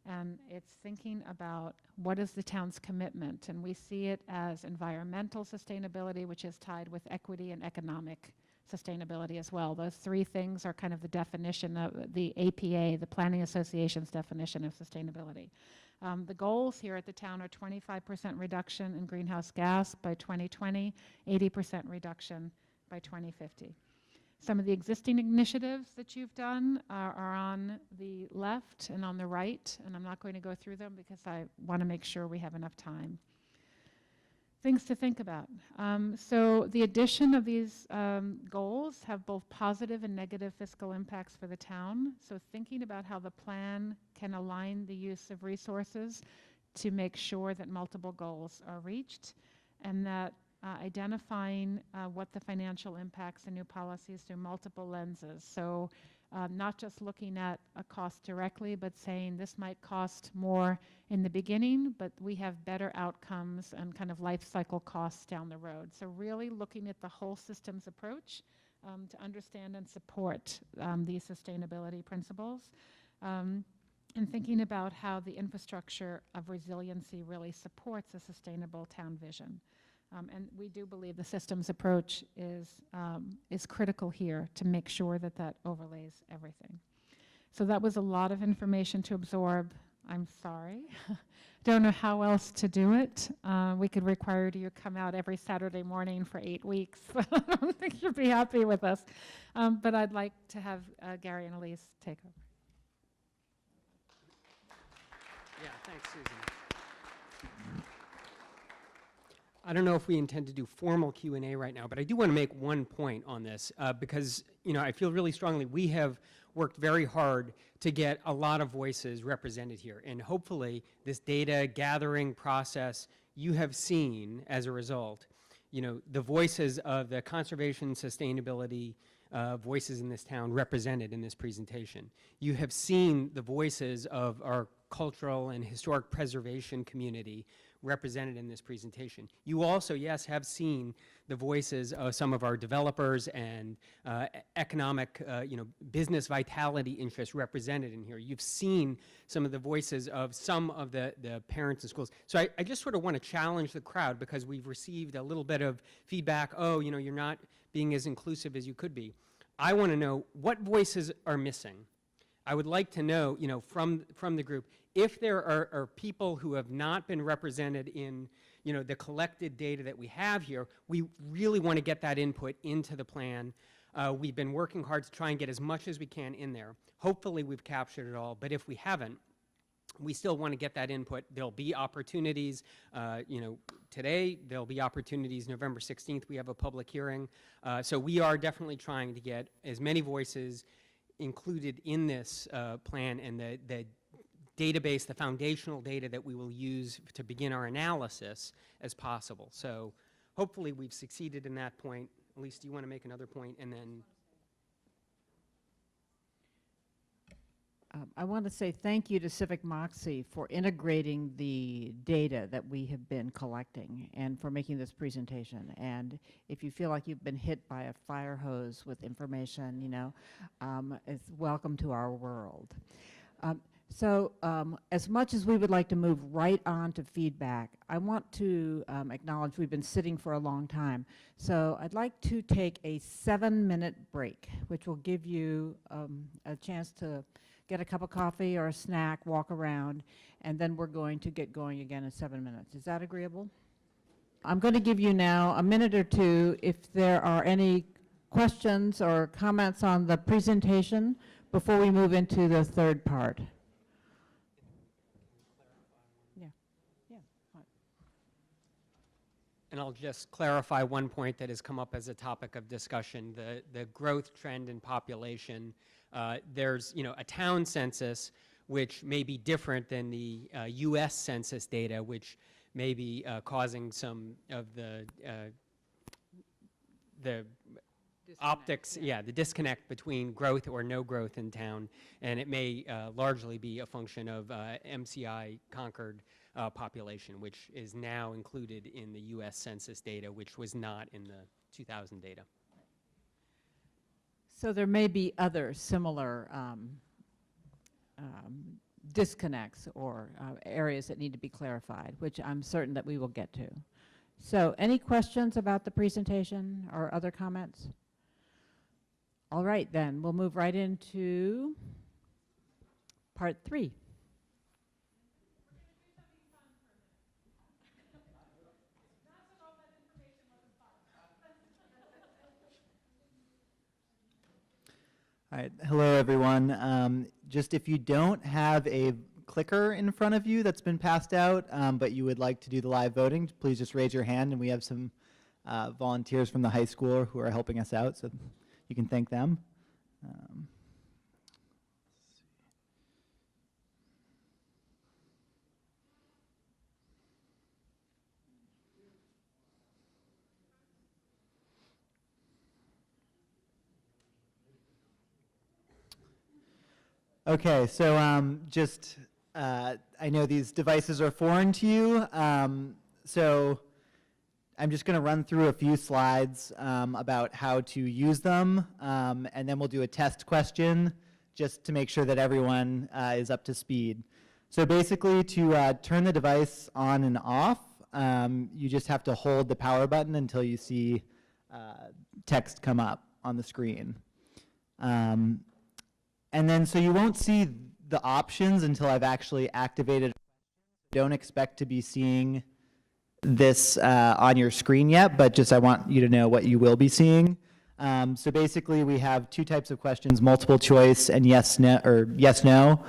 And it's thinking about what is the town's commitment, and we see it as environmental sustainability, which is tied with equity and economic sustainability as well. Those 3 things are kind of the definition of the APA, the Planning Association's definition of sustainability. The goals here at the town are 25% reduction in greenhouse gas by 2020, 80% reduction by 2050. Some of the existing initiatives that you've done are on the left and on the right, and I'm not going to go through them because I want to make sure we have enough time. Things to think about. So the addition of these goals have both positive and negative fiscal impacts for the town. So thinking about how the plan can align the use of resources to make sure that multiple goals are reached, and that identifying what the financial impacts and new policies through multiple lenses. So not just looking at a cost directly, but saying this might cost more in the beginning, but we have better outcomes and kind of life cycle costs down the road. So really looking at the whole systems approach to understand and support these sustainability principles. And thinking about how the infrastructure of resiliency really supports a sustainable town vision. And we do believe the systems approach is critical here to make sure that that overlays everything. So that was a lot of information to absorb. I'm sorry. Don't know how else to do it. We could require you to come out every Saturday morning for 8 weeks. I don't think you'd be happy with us. But I'd like to have Gary and Elise take over. Yeah, thanks, Susan. I don't know if we intend to do formal Q&A right now, but I do want to make one point on this because, I feel really strongly we have worked very hard to get a lot of voices represented here. And hopefully this data gathering process you have seen as a result, the voices of the conservation sustainability voices in this town represented in this presentation. You have seen the voices of our cultural and historic preservation community represented in this presentation. You also, yes, have seen the voices of some of our developers and economic, business vitality interests represented in here. You've seen some of the voices of some of the parents and schools. So I just sort of want to challenge the crowd because we've received a little bit of feedback, you're not being as inclusive as you could be. I want to know what voices are missing. I would like to know, from the group, if there are people who have not been represented in, the collected data that we have here, we really want to get that input into the plan. We've been working hard to try and get as much as we can in there. Hopefully we've captured it all, but if we haven't, we still want to get that input. There'll be opportunities, today, there'll be opportunities November 16th, we have a public hearing. So we are definitely trying to get as many voices included in this plan, and the database, the foundational data that we will use to begin our analysis as possible. So hopefully we've succeeded in that point. Elise, do you want to make another point, and then? I want to say thank you to Civic Moxie for integrating the data that we have been collecting and for making this presentation. And if you feel like you've been hit by a fire hose with information, you know, it's welcome to our world. So as much as we would like to move right on to feedback, I want to acknowledge we've been sitting for a long time. So I'd like to take a 7-minute break, which will give you a chance to get a cup of coffee or a snack, walk around, and then we're going to get going again in 7 minutes. Is that agreeable? I'm going to give you now a minute or two if there are any questions or comments on the presentation before we move into the third part. And I'll just clarify one point that has come up as a topic of discussion, the growth trend in population. There's, you know, a town census which may be different than the US Census data, which may be causing some of the optics, yeah, the disconnect between growth or no growth in town, and it may largely be a function of MCI Concord population, which is now included in the US Census data, which was not in the 2000 data. So there may be other similar disconnects or areas that need to be clarified, which I'm certain that we will get to. So any questions about the presentation or other comments? All right, then we'll move right into part 3. All right, hello everyone. Just if you don't have a clicker in front of you that's been passed out, but you would like to do the live voting, please just raise your hand, and we have some volunteers from the high school who are helping us out, so you can thank them. Okay, so I know these devices are foreign to you, so I'm just going to run through a few slides about how to use them, and then we'll do a test question just to make sure that everyone is up to speed. So basically, to turn the device on and off, you just have to hold the power button until you see text come up on the screen. And then, so you won't see the options until I've actually activated. Don't expect to be seeing this on your screen yet, but just I want you to know what you will be seeing. So basically, we have 2 types of questions: multiple choice and yes, no, or yes, no.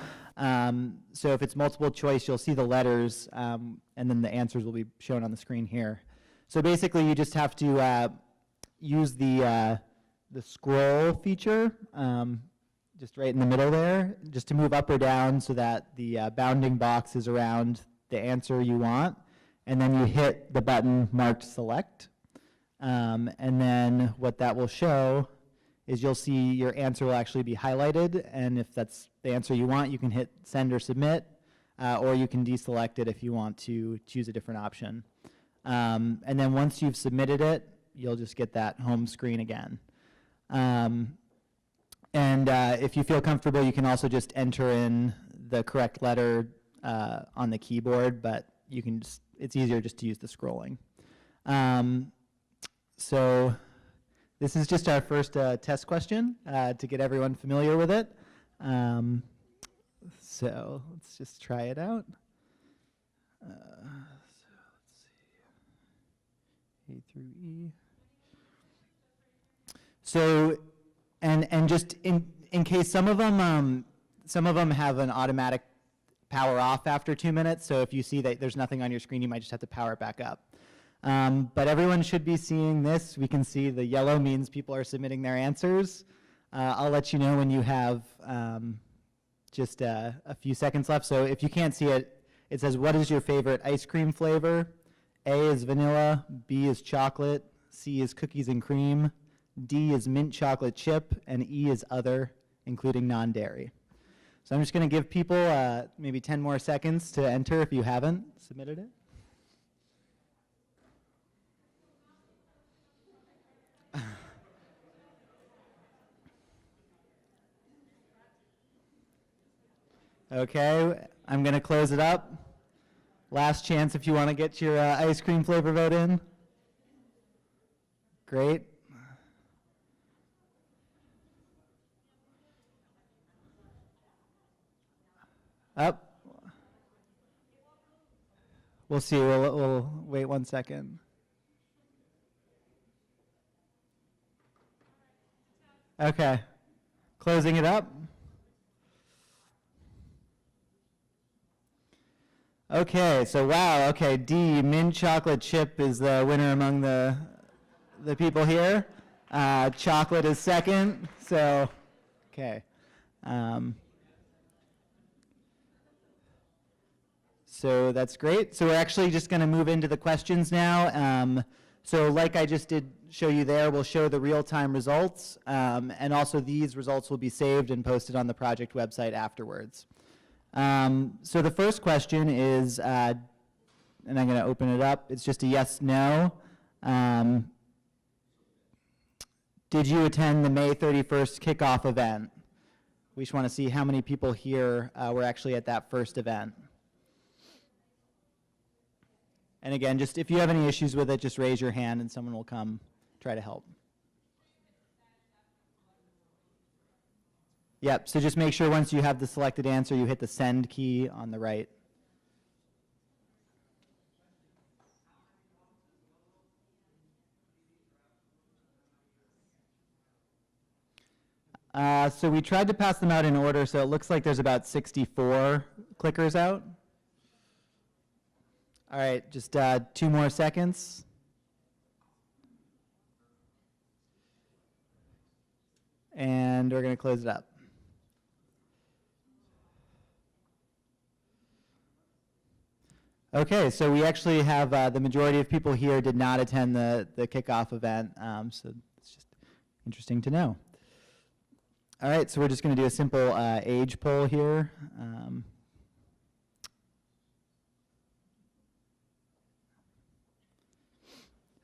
So if it's multiple choice, you'll see the letters, and then the answers will be shown on the screen here. So basically, you just have to use the scroll feature. Just right in the middle there, just to move up or down so that the bounding box is around the answer you want, and then you hit the button marked select, and then what that will show is you'll see your answer will actually be highlighted, and if that's the answer you want, you can hit send or submit, or you can deselect it if you want to choose a different option. And then once you've submitted it, you'll just get that home screen again. And if you feel comfortable, you can also just enter in the correct letter on the keyboard, but you can just, it's easier just to use the scrolling. So this is just our first test question to get everyone familiar with it. So let's just try it out. So let's see, A through E. So, and just in case some of them have an automatic power off after 2 minutes. So if you see that there's nothing on your screen, you might just have to power it back up. But everyone should be seeing this. We can see the yellow means people are submitting their answers. I'll let you know when you have just a few seconds left. So if you can't see it, it says, what is your favorite ice cream flavor? A is vanilla, B is chocolate, C is cookies and cream, D is mint chocolate chip, and E is other, including non-dairy. So I'm just going to give people maybe 10 more seconds to enter if you haven't submitted it. Okay, I'm going to close it up. Last chance if you want to get your ice cream flavor vote in. Great. Up. We'll see. We'll wait 1 second. Okay. Closing it up. Okay, so wow, okay, D, mint chocolate chip is the winner among the people here. Chocolate is second, so, okay. So that's great. So we're actually just going to move into the questions now. So like I just did show you there, we'll show the real-time results, and also these results will be saved and posted on the project website afterwards. So the first question is, and I'm going to open it up, it's just a yes, no. Did you attend the May 31st kickoff event? We just want to see how many people here were actually at that first event. And again, just if you have any issues with it, just raise your hand and someone will come try to help. Yep, so just make sure once you have the selected answer, you hit the send key on the right. So we tried to pass them out in order, so it looks like there's about 64 clickers out. All right, just 2 more seconds. And we're going to close it up. Okay, so we actually have the majority of people here did not attend the kickoff event, so it's just interesting to know. All right, so we're just going to do a simple age poll here.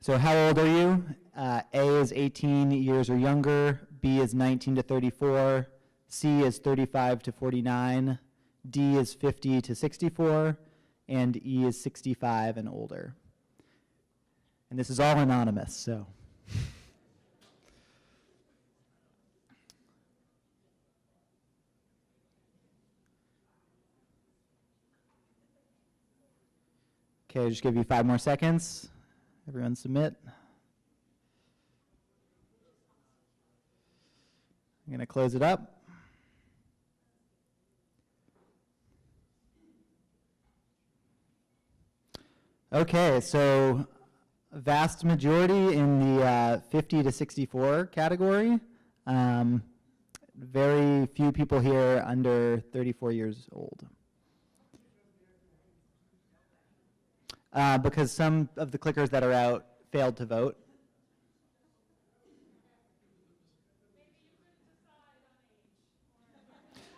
So how old are you? A is 18 years or younger, B is 19 to 34, C is 35 to 49, D is 50 to 64, and E is 65 and older. And this is all anonymous, so. Okay, I'll just give you 5 more seconds. Everyone submit. I'm going to close it up. Okay, so a vast majority in the 50 to 64 category. Very few people here under 34 years old. Because some of the clickers that are out failed to vote.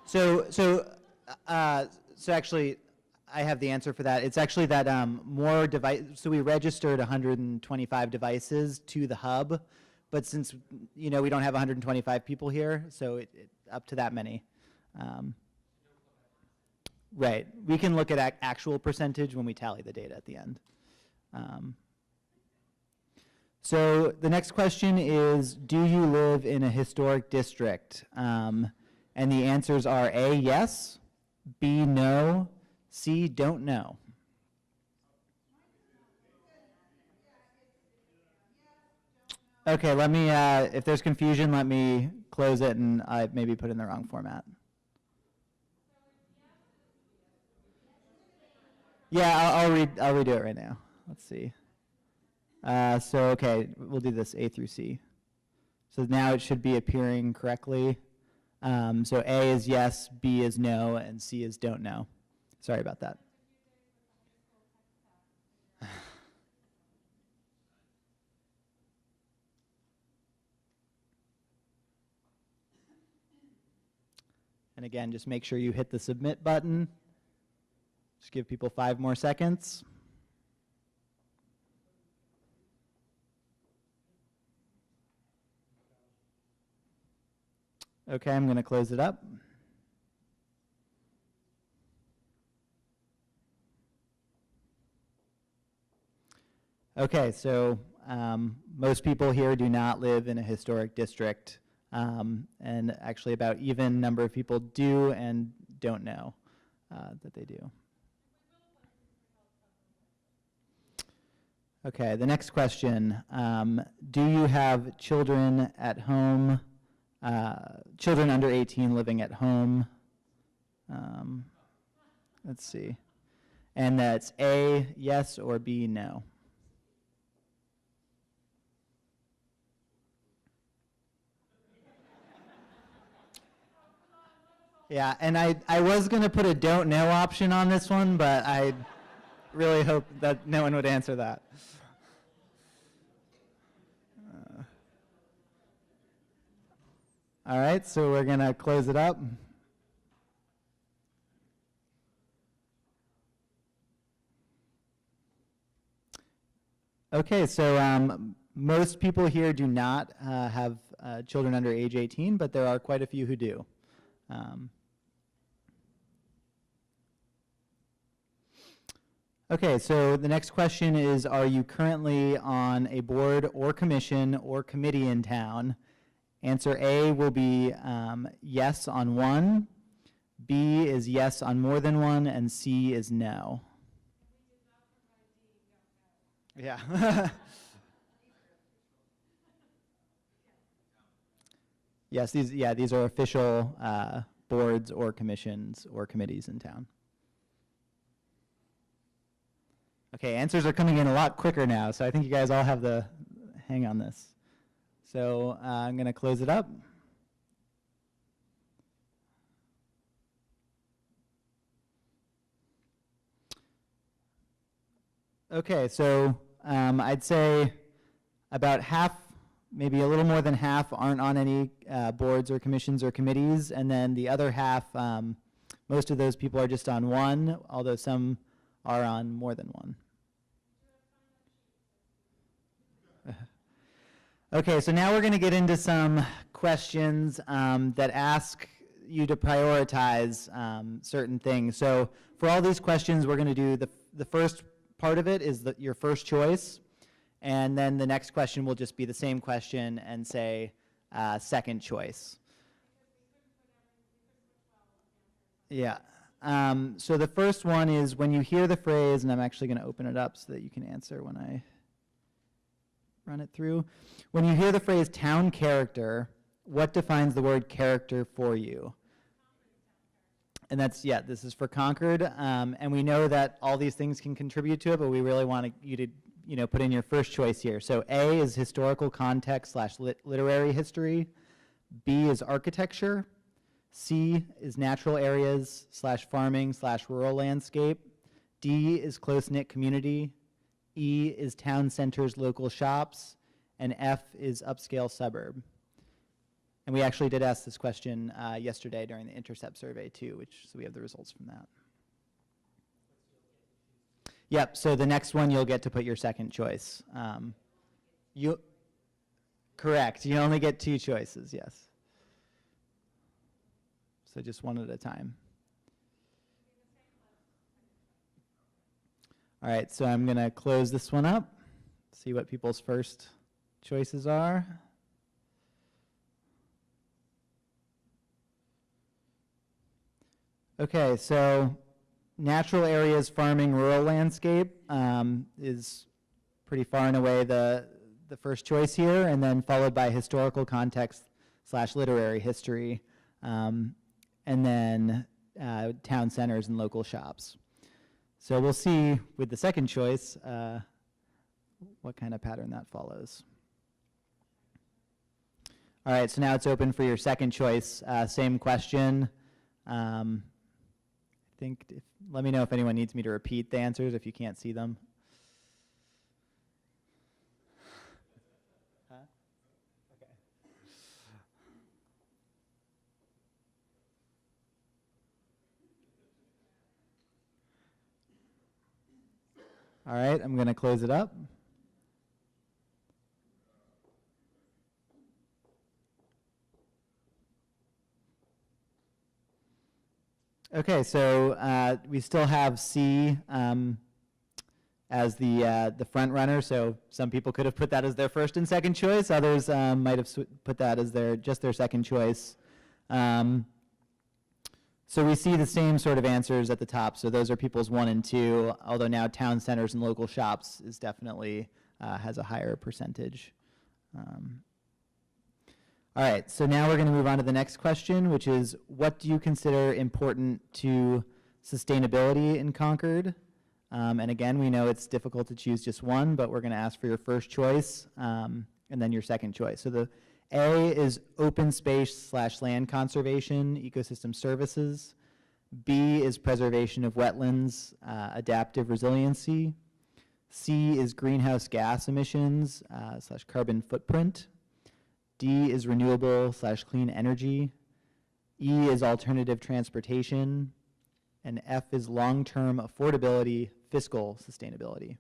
So actually, I have the answer for that. It's actually that more device. So we registered 125 devices to the hub, but since we don't have 125 people here, so it up to that many. Right. We can look at actual percentage when we tally the data at the end. So the next question is, do you live in a historic district? And the answers are A, yes, B, no, C, don't know. Okay, let me, if there's confusion, let me close it and I maybe put in the wrong format. Yeah, I'll redo it right now. Let's see. So okay, we'll do this A through C. So now it should be appearing correctly. So A is yes, B is no, and C is don't know. Sorry about that. And again, just make sure you hit the submit button. Just give people 5 more seconds. Okay, I'm going to close it up. Okay, so most people here do not live in a historic district, and actually about even number of people do and don't know that they do. Okay, the next question. Do you have children at home, children under 18 living at home? Let's see. And that's A, yes, or B, no. Yeah, and I was going to put a don't know option on this one, but I really hope that no one would answer that. All right, so we're going to close it up. Okay, so most people here do not have children under age 18, but there are quite a few who do. Okay, so the next question is, are you currently on a board or commission or committee in town? Answer A will be yes on one, B is yes on more than one, and C is no. Yeah. Yes, these are official boards or commissions or committees in town. Okay, answers are coming in a lot quicker now, so I think you guys all have the hang on this. So I'm going to close it up. Okay, so I'd say about half, maybe a little more than half, aren't on any boards or commissions or committees, and then the other half, most of those people are just on one, although some are on more than one. Okay, so now we're going to get into some questions that ask you to prioritize certain things. So for all these questions, we're going to do the first part of it is your first choice, and then the next question will just be the same question and say second choice. Yeah. So the first one is when you hear the phrase, and I'm actually going to open it up so that you can answer when I run it through. When you hear the phrase town character, what defines the word character for you? And that's, yeah, this is for Concord. And we know that all these things can contribute to it, but we really want you to put in your first choice here. So A is historical context / literary history. B is architecture. C is natural areas / farming / rural landscape. D is close-knit community. E is town centers, local shops. And F is upscale suburb. And we actually did ask this question yesterday during the Intercept survey too, so we have the results from that. Yep, so the next one you'll get to put your second choice. Correct, you only get 2 choices, yes. So just one at a time. All right, so I'm going to close this one up, see what people's first choices are. Okay, so natural areas, farming, rural landscape is pretty far and away the first choice here, and then followed by historical context / literary history, and then town centers and local shops. So we'll see with the second choice what kind of pattern that follows. All right, so now it's open for your second choice. Same question. I think, let me know if anyone needs me to repeat the answers if you can't see them. Huh? Okay. All right, I'm going to close it up. Okay, so we still have C as the front runner. So some people could have put that as their first and second choice. Others might have put that as just their second choice. So we see the same sort of answers at the top. So those are people's 1 and 2. Although now town centers and local shops is definitely has a higher percentage. All right, so now we're going to move on to the next question, which is, what do you consider important to sustainability in Concord? And again, we know it's difficult to choose just one, but we're going to ask for your first choice and then your second choice. So the A is open space / land conservation, ecosystem services. B is preservation of wetlands, adaptive resiliency. C is greenhouse gas emissions / carbon footprint. D is renewable / clean energy. E is alternative transportation. And F is long-term affordability, fiscal sustainability.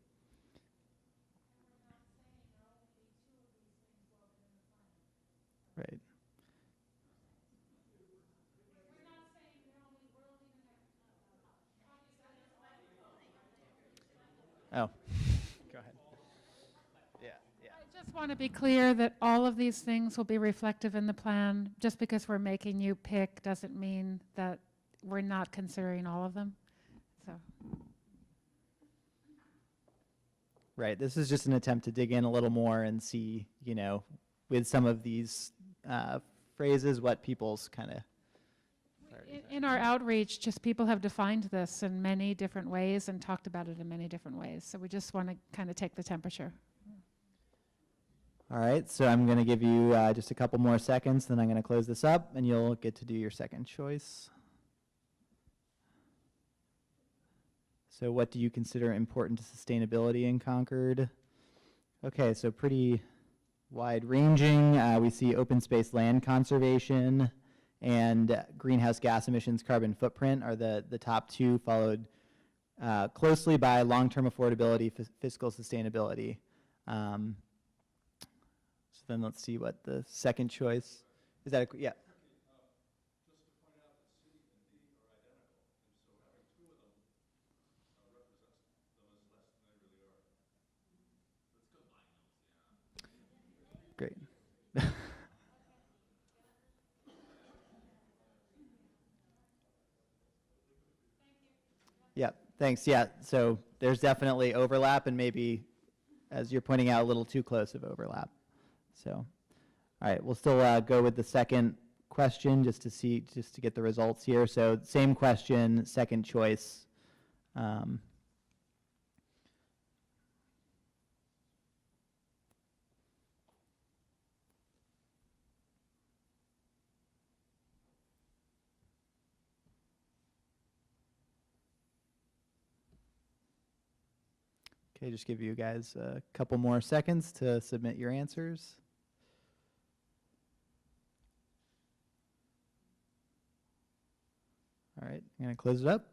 Right. Oh, go ahead. Yeah. I just want to be clear that all of these things will be reflective in the plan. Just because we're making you pick doesn't mean that we're not considering all of them. So, Right. This is just an attempt to dig in a little more and see, you know, with some of these phrases, what people's kind of. in our outreach, just people have defined this in many different ways and talked about it in many different ways. So we just want to kind of take the temperature. All right. So I'm going to give you just a couple more seconds, then I'm going to close this up, and you'll get to do your second choice. So what do you consider important to sustainability in Concord? Okay, so pretty wide-ranging. We see open space land conservation and greenhouse gas emissions carbon footprint are the top two, followed closely by long-term affordability, fiscal sustainability. So then let's see what the second choice, is that, yeah. Great. Yeah, thanks. Yeah, so there's definitely overlap and maybe, as you're pointing out, a little too close of overlap. So, all right, we'll still go with the second question just to get the results here. So same question, second choice. Okay, just give you guys a couple more seconds to submit your answers. All right, I'm going to close it up.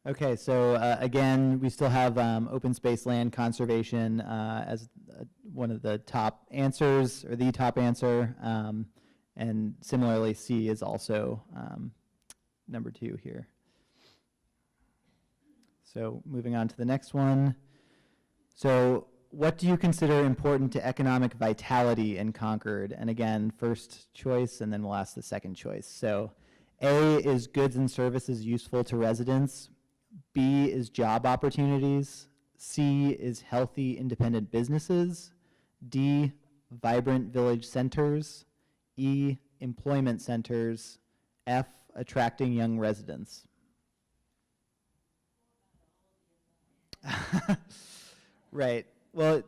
Okay, so again, we still have open space land conservation as one of the top answers, or the top answer. And similarly, C is also number 2 here. So moving on to the next one. So what do you consider important to economic vitality in Concord? And again, first choice, and then we'll ask the second choice. So A is goods and services useful to residents. B is job opportunities. C is healthy independent businesses. D, vibrant village centers. E, employment centers. F, attracting young residents. Right. Well,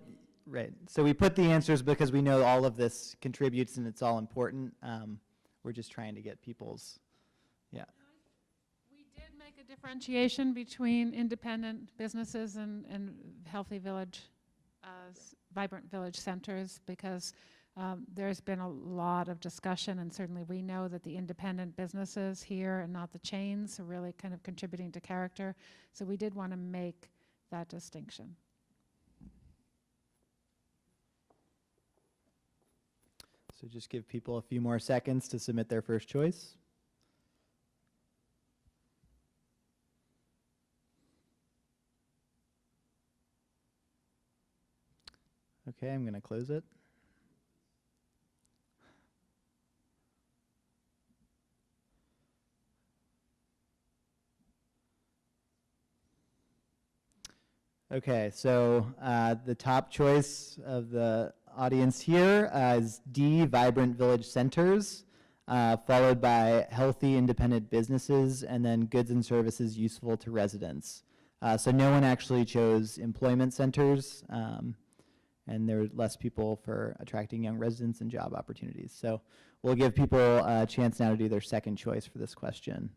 right. So we put the answers because we know all of this contributes and it's all important. We're just trying to get people's, yeah. We did make a differentiation between independent businesses and healthy village, vibrant village centers, because there's been a lot of discussion, and certainly we know that the independent businesses here and not the chains are really kind of contributing to character. So we did want to make that distinction. So just give people a few more seconds to submit their first choice. Okay, I'm going to close it. Okay, so the top choice of the audience here is D, vibrant village centers, followed by healthy independent businesses, and then goods and services useful to residents. So no one actually chose employment centers, and there were less people for attracting young residents and job opportunities. So we'll give people a chance now to do their second choice for this question.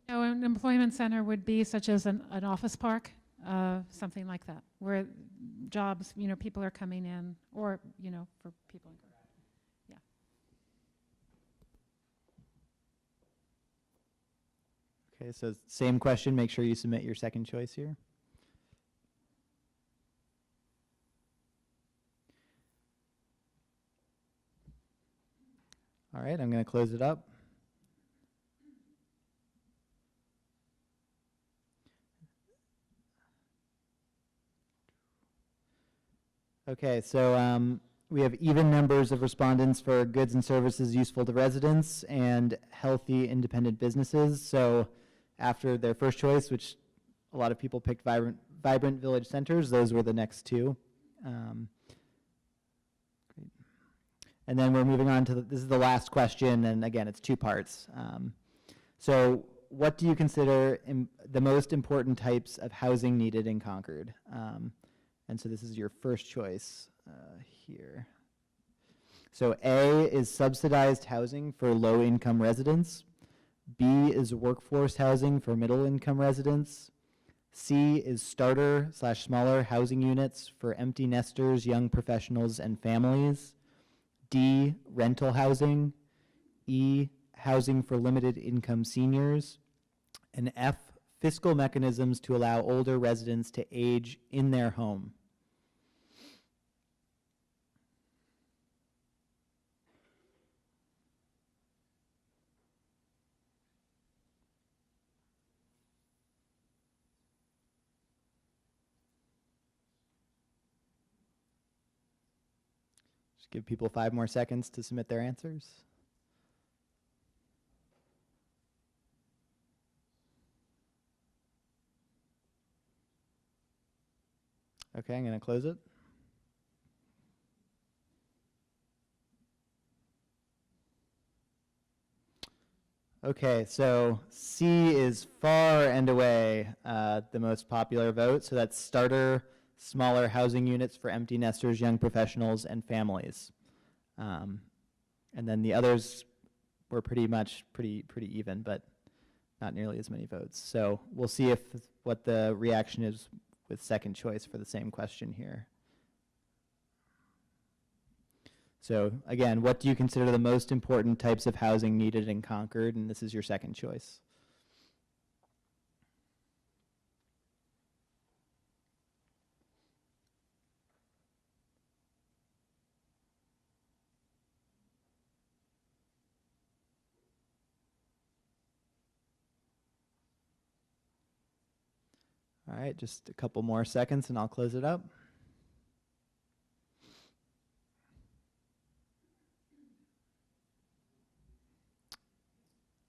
No, an employment center would be such as an office park, something like that, where jobs, people are coming in, or, for people. Yeah. Okay, so same question, make sure you submit your second choice here. All right, I'm going to close it up. Okay, so we have even numbers of respondents for goods and services useful to residents and healthy independent businesses. So after their first choice, which a lot of people picked vibrant village centers, those were the next two. Great. And then we're moving on to, this is the last question, and again, it's two parts. So what do you consider the most important types of housing needed in Concord? And so this is your first choice here. So A is subsidized housing for low-income residents. B is workforce housing for middle-income residents. C is starter/smaller housing units for empty nesters, young professionals, and families. D, rental housing. E, housing for limited-income seniors. And F, fiscal mechanisms to allow older residents to age in their home. Just give people 5 more seconds to submit their answers. Okay, I'm going to close it. Okay, so C is far and away the most popular vote. So that's starter, smaller housing units for empty nesters, young professionals, and families. And then the others were pretty much pretty even, but not nearly as many votes. So we'll see what the reaction is with second choice for the same question here. So again, what do you consider the most important types of housing needed in Concord? And this is your second choice. All right, just a couple more seconds and I'll close it up.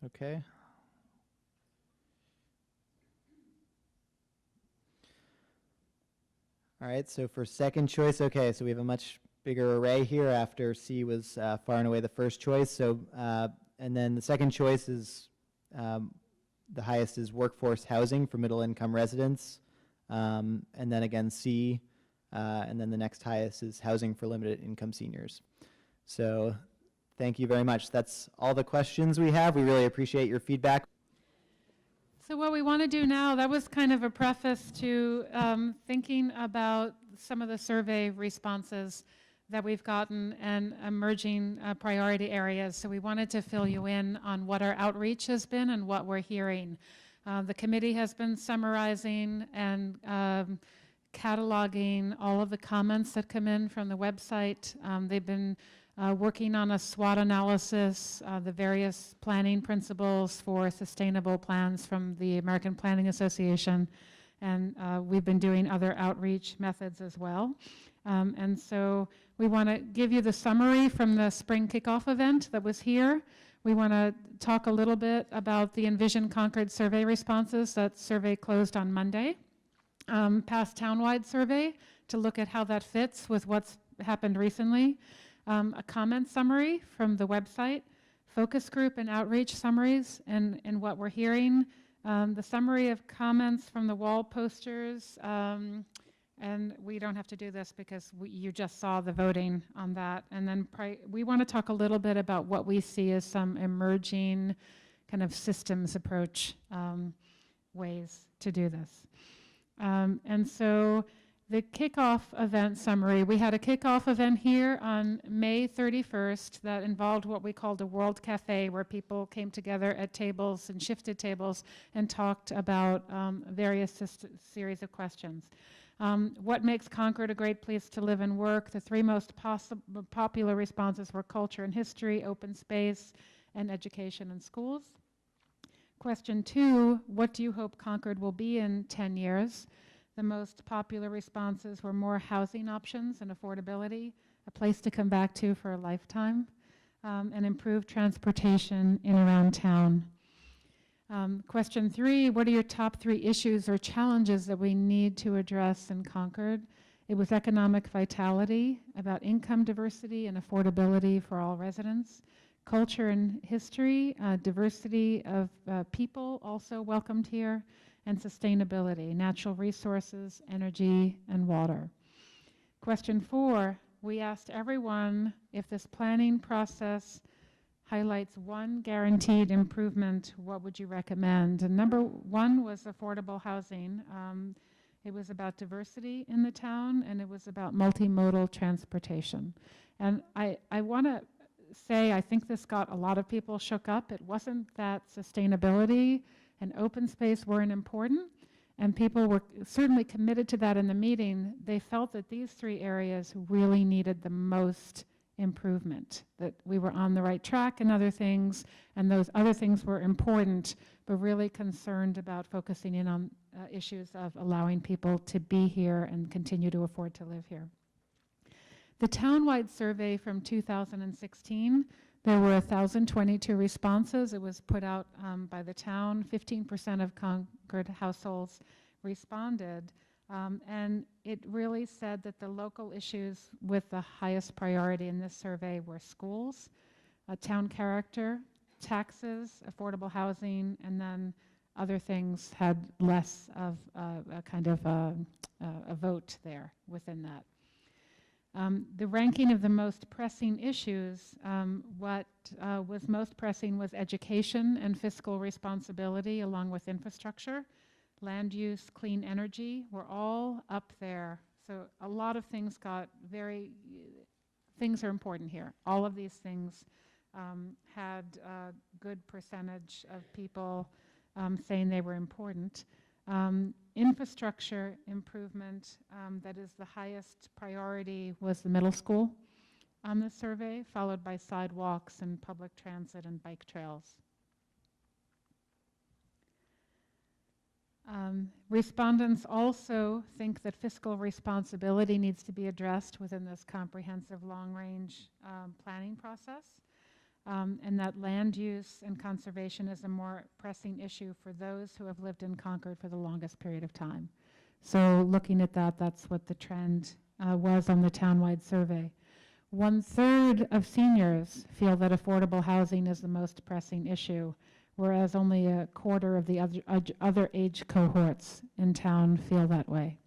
Okay. All right, so for second choice, okay, so we have a much bigger array here after C was far and away the first choice. So, and then the second choice is, the highest is workforce housing for middle income residents. And then again, C, and then the next highest is housing for limited income seniors. So thank you very much. That's all the questions we have. We really appreciate your feedback. So what we want to do now, that was kind of a preface to thinking about some of the survey responses that we've gotten and emerging priority areas. So we wanted to fill you in on what our outreach has been and what we're hearing. The committee has been summarizing and cataloging all of the comments that come in from the website. They've been working on a SWOT analysis, the various planning principles for sustainable plans from the American Planning Association, and we've been doing other outreach methods as well. And so we want to give you the summary from the spring kickoff event that was here. We want to talk a little bit about the Envision Concord survey responses. That survey closed on Monday. Past townwide survey to look at how that fits with what's happened recently. A comment summary from the website, focus group and outreach summaries and what we're hearing, the summary of comments from the wall posters, and we don't have to do this because you just saw the voting on that. And then we want to talk a little bit about what we see as some emerging kind of systems approach ways to do this. And so the kickoff event summary, we had a kickoff event here on May 31st that involved what we called a World Cafe, where people came together at tables and shifted tables and talked about various series of questions. What makes Concord a great place to live and work? The three most popular responses were culture and history, open space, and education and schools. Question 2, what do you hope Concord will be in 10 years? The most popular responses were more housing options and affordability, a place to come back to for a lifetime, and improved transportation in around town. Question 3, what are your top 3 issues or challenges that we need to address in Concord? It was economic vitality, about income diversity and affordability for all residents. Culture and history, diversity of people also welcomed here, and sustainability, natural resources, energy, and water. Question 4, we asked everyone if this planning process highlights one guaranteed improvement, what would you recommend? And number 1 was affordable housing. It was about diversity in the town, and it was about multimodal transportation. And I want to say, I think this got a lot of people shook up. It wasn't that sustainability and open space weren't important, and people were certainly committed to that in the meeting. They felt that these 3 areas really needed the most improvement, that we were on the right track and other things, and those other things were important, but really concerned about focusing in on issues of allowing people to be here and continue to afford to live here. The townwide survey from 2016, there were 1,022 responses. It was put out by the town. 15% of Concord households responded. And it really said that the local issues with the highest priority in this survey were schools, town character, taxes, affordable housing, and then other things had less of a kind of a vote there within that. The ranking of the most pressing issues, what was most pressing was education and fiscal responsibility along with infrastructure. Land use, clean energy were all up there. So a lot of things things are important here. All of these things had a good percentage of people saying they were important. Infrastructure improvement, that is the highest priority, was the middle school on the survey, followed by sidewalks and public transit and bike trails. Respondents also think that fiscal responsibility needs to be addressed within this comprehensive long-range planning process, and that land use and conservation is a more pressing issue for those who have lived in Concord for the longest period of time. So looking at that, that's what the trend was on the townwide survey. 1/3 of seniors feel that affordable housing is the most pressing issue, whereas only a quarter of the other age cohorts in town feel that way.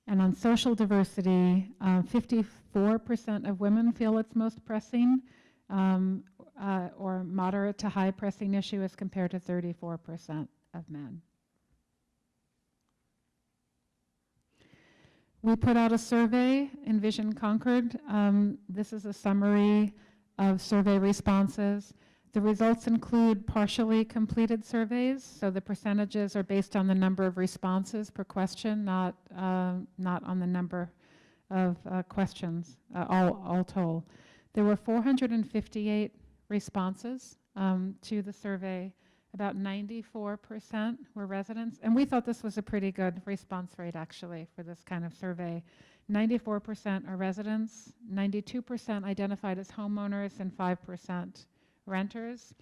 And on social diversity, 54% of women feel it's most pressing, or moderate to high pressing issue, as compared to 34% of men. We put out a survey, Envision Concord. This is a summary of survey responses. The results include partially completed surveys, so the percentages are based on the number of responses per question, not on the number of questions, all told. There were 458 responses to the survey. About 94% were residents, and we thought this was a pretty good response rate, actually, for this kind of survey. 94% are residents, 92% identified as homeowners, and 5% renters.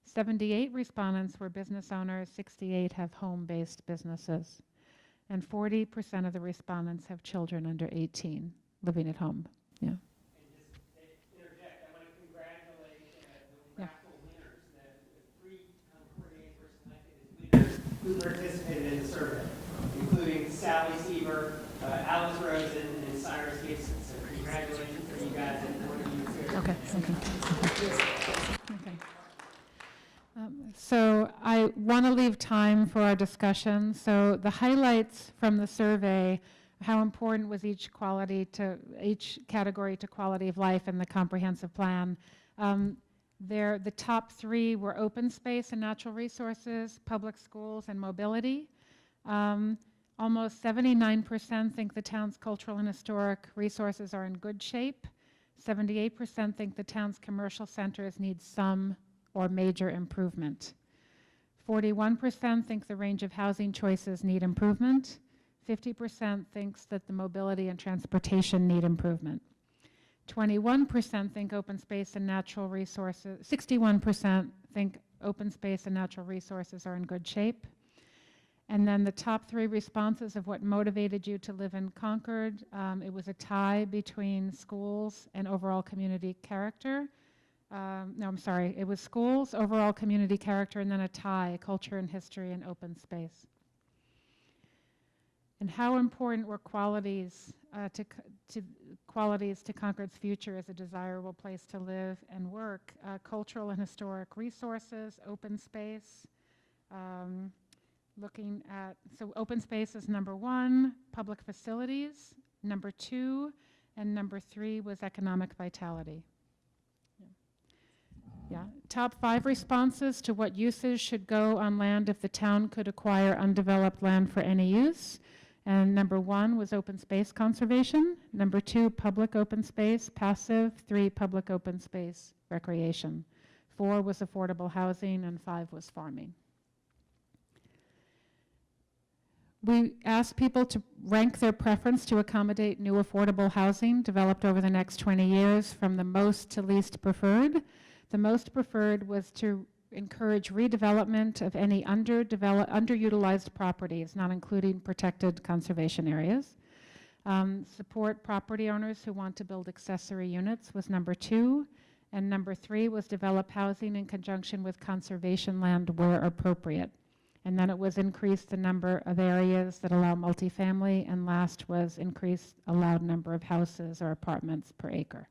78 respondents were business owners, 68 have home-based businesses, and 40% of the respondents have children under 18 living at home. Yeah. And just interject, I want to congratulate the raffle winners, the 3 Concordians were selected as winners who participated in the survey, including Sally Seaver, Alice Rosen, and Cyrus Gibson. So congratulations for you guys, and one of you is here. Okay. So I want to leave time for our discussion. So the highlights from the survey, how important was each category to quality of life in the comprehensive plan. The top 3 were open space and natural resources, public schools, and mobility. Almost 79% think the town's cultural and historic resources are in good shape. 78% think the town's commercial centers need some or major improvement. 41% think the range of housing choices need improvement. 50% thinks that the mobility and transportation need improvement. 21% think open space and natural resources, 61% think open space and natural resources are in good shape. And then the top 3 responses of what motivated you to live in Concord, it was a tie between schools and overall community character. It was schools, overall community character, and then a tie, culture and history and open space. And how important were qualities to Concord's future as a desirable place to live and work? Cultural and historic resources, open space. So open space is number 1, public facilities, number 2, and number 3 was economic vitality. Yeah. Top 5 responses to what uses should go on land if the town could acquire undeveloped land for any use. And number 1 was open space conservation. Number 2, public open space, passive. 3, public open space, recreation. 4 was affordable housing, and 5 was farming. We asked people to rank their preference to accommodate new affordable housing developed over the next 20 years from the most to least preferred. The most preferred was to encourage redevelopment of any underutilized properties, not including protected conservation areas. Support property owners who want to build accessory units was number 2. And number 3 was develop housing in conjunction with conservation land where appropriate. And then it was increase the number of areas that allow multifamily, and last was increase allowed number of houses or apartments per acre.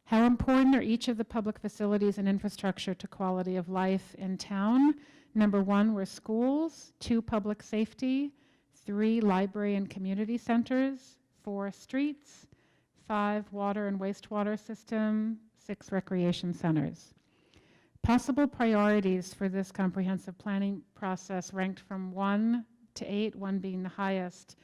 How important are each of the public facilities and infrastructure to quality of life in town? Number 1 were schools, 2 public safety, 3 library and community centers, 4 streets, 5 water and wastewater system, 6 recreation centers. Possible priorities for this comprehensive planning process ranked from 1 to 8, 1 being the highest.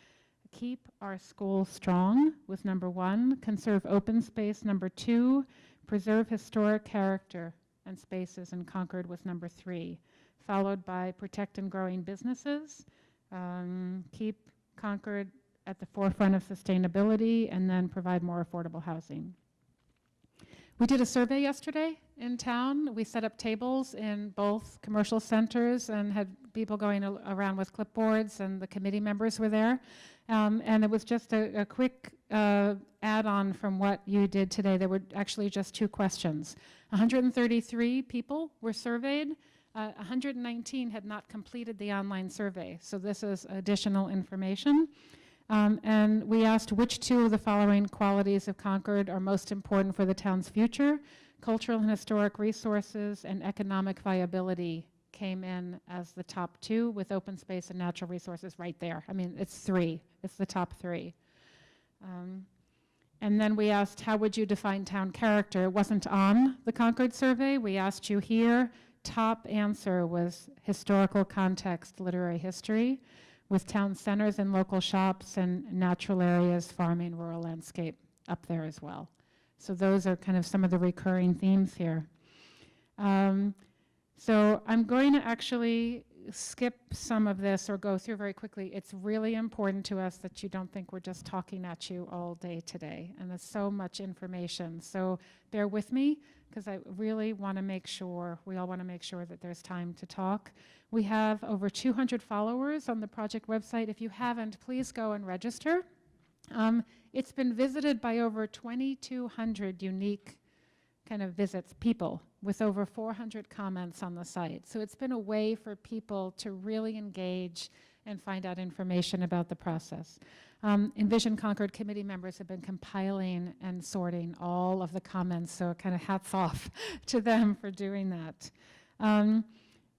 Keep our schools strong was number 1. Conserve open space, number 2. Preserve historic character and spaces in Concord was number 3. Followed by protect and growing businesses. Keep Concord at the forefront of sustainability, and then provide more affordable housing. We did a survey yesterday in town. We set up tables in both commercial centers and had people going around with clipboards, and the committee members were there. And it was just a quick add-on from what you did today. There were actually just 2 questions. 133 people were surveyed. 119 had not completed the online survey, so this is additional information. And we asked which 2 of the following qualities of Concord are most important for the town's future. Cultural and historic resources and economic viability came in as the top 2, with open space and natural resources right there. I mean, it's 3. It's the top 3. And then we asked, how would you define town character? It wasn't on the Concord survey. We asked you here. Top answer was historical context, literary history, with town centers and local shops and natural areas, farming, rural landscape up there as well. So those are kind of some of the recurring themes here. So I'm going to actually skip some of this or go through very quickly. It's really important to us that you don't think we're just talking at you all day today, and there's so much information. So bear with me, because I really want to make sure, we all want to make sure that there's time to talk. We have over 200 followers on the project website. If you haven't, please go and register. It's been visited by over 2,200 unique kind of visits, people, with over 400 comments on the site. So it's been a way for people to really engage and find out information about the process. Envision Concord committee members have been compiling and sorting all of the comments, so kind of hats off to them for doing that.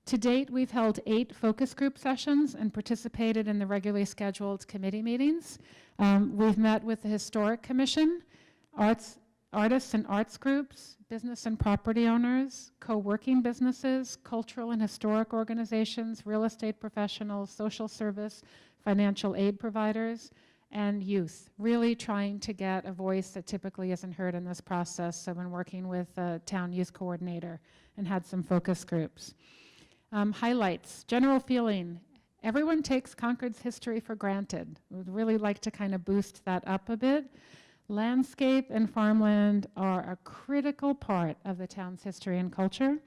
To date, we've held 8 focus group sessions and participated in the regularly scheduled committee meetings. We've met with the Historic Commission, artists and arts groups, business and property owners, co-working businesses, cultural and historic organizations, real estate professionals, social service, financial aid providers, and youth, really trying to get a voice that typically isn't heard in this process. So I've been working with a town youth coordinator and had some focus groups. Highlights, general feeling, everyone takes Concord's history for granted. We'd really like to kind of boost that up a bit. Landscape and farmland are a critical part of the town's history and culture.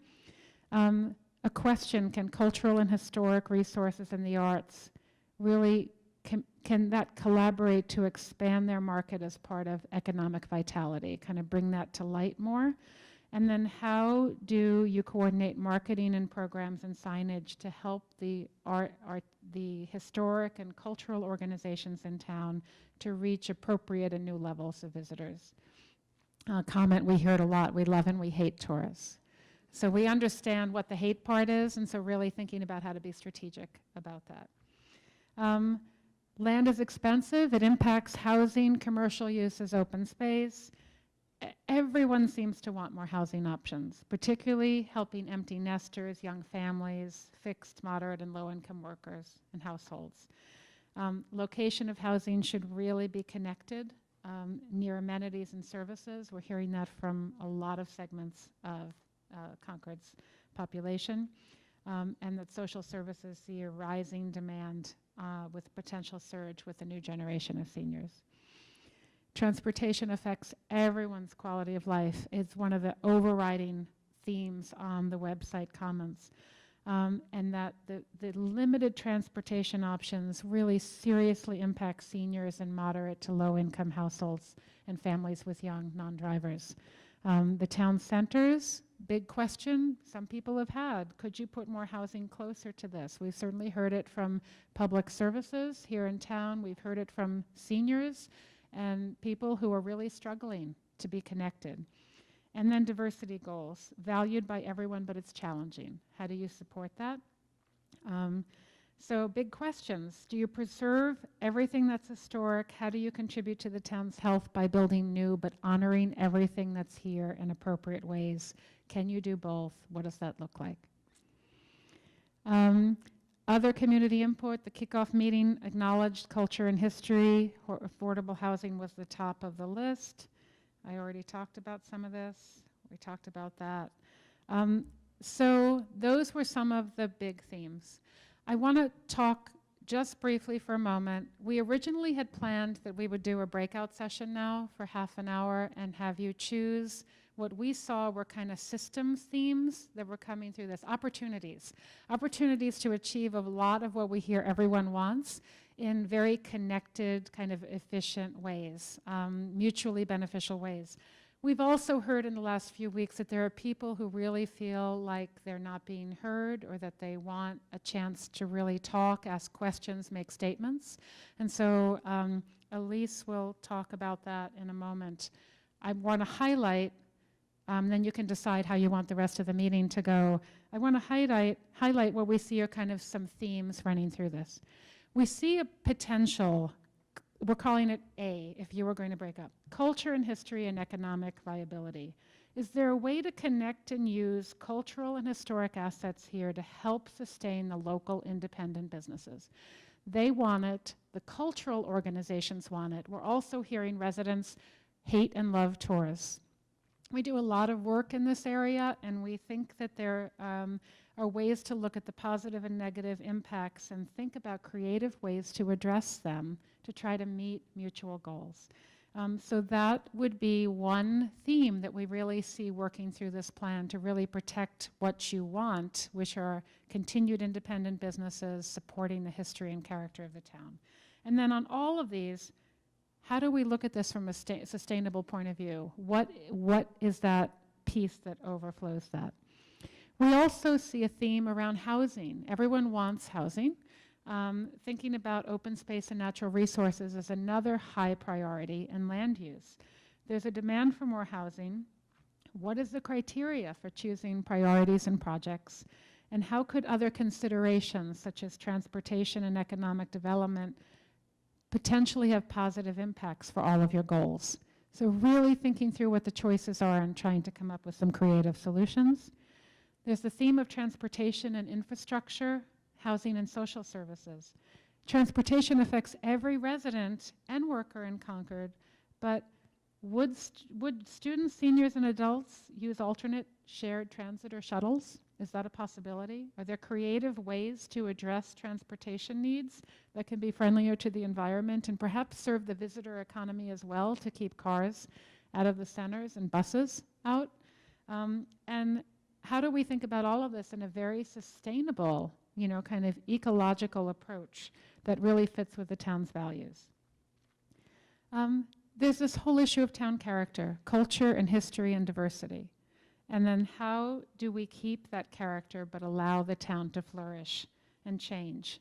A question, can cultural and historic resources in the arts really, can that collaborate to expand their market as part of economic vitality, kind of bring that to light more? And then how do you coordinate marketing and programs and signage to help the the historic and cultural organizations in town to reach appropriate and new levels of visitors? Comment we heard a lot, we love and we hate tourists. So we understand what the hate part is, and so really thinking about how to be strategic about that. Land is expensive, it impacts housing, commercial uses, open space. Everyone seems to want more housing options, particularly helping empty nesters, young families, fixed, moderate, and low-income workers and households. Location of housing should really be connected near amenities and services. We're hearing that from a lot of segments of Concord's population, and that social services see a rising demand with potential surge with the new generation of seniors. Transportation affects everyone's quality of life. It's one of the overriding themes on the website comments. And that the limited transportation options really seriously impact seniors and moderate to low income households and families with young non-drivers. The town centers, big question some people have had. Could you put more housing closer to this? We've certainly heard it from public services here in town. We've heard it from seniors and people who are really struggling to be connected. And then diversity goals, valued by everyone, but it's challenging. How do you support that? So big questions. Do you preserve everything that's historic? How do you contribute to the town's health by building new, but honoring everything that's here in appropriate ways? Can you do both? What does that look like? Other community input, the kickoff meeting acknowledged culture and history. Affordable housing was the top of the list. I already talked about some of this. We talked about that. So those were some of the big themes. I want to talk just briefly for a moment. We originally had planned that we would do a breakout session now for half an hour and have you choose What we saw were kind of systems themes that were coming through this. Opportunities to achieve a lot of what we hear everyone wants in very connected, kind of efficient ways, mutually beneficial ways. We've also heard in the last few weeks that there are people who really feel like they're not being heard, or that they want a chance to really talk, ask questions, make statements. And so Elise will talk about that in a moment. I want to highlight, then you can decide how you want the rest of the meeting to go. I want to highlight what we see are kind of some themes running through this. We see a potential, we're calling it A, if you were going to break up, culture and history and economic viability. Is there a way to connect and use cultural and historic assets here to help sustain the local independent businesses? They want it, the cultural organizations want it. We're also hearing residents hate and love tourists. We do a lot of work in this area, and we think that there are ways to look at the positive and negative impacts and think about creative ways to address them to try to meet mutual goals. So that would be one theme that we really see working through this plan, to really protect what you want, which are continued independent businesses supporting the history and character of the town. And then on all of these, how do we look at this from a sustainable point of view? What is that piece that overflows that? We also see a theme around housing. Everyone wants housing. Thinking about open space and natural resources is another high priority, and land use. There's a demand for more housing. What is the criteria for choosing priorities and projects? And how could other considerations, such as transportation and economic development, potentially have positive impacts for all of your goals? So really thinking through what the choices are and trying to come up with some creative solutions. There's the theme of transportation and infrastructure, housing and social services. Transportation affects every resident and worker in Concord, but would students, seniors, and adults use alternate shared transit or shuttles? Is that a possibility? Are there creative ways to address transportation needs that can be friendlier to the environment and perhaps serve the visitor economy as well, to keep cars out of the centers and buses out? And how do we think about all of this in a very sustainable, kind of ecological approach that really fits with the town's values? There's this whole issue of town character, culture and history and diversity. And then how do we keep that character but allow the town to flourish and change?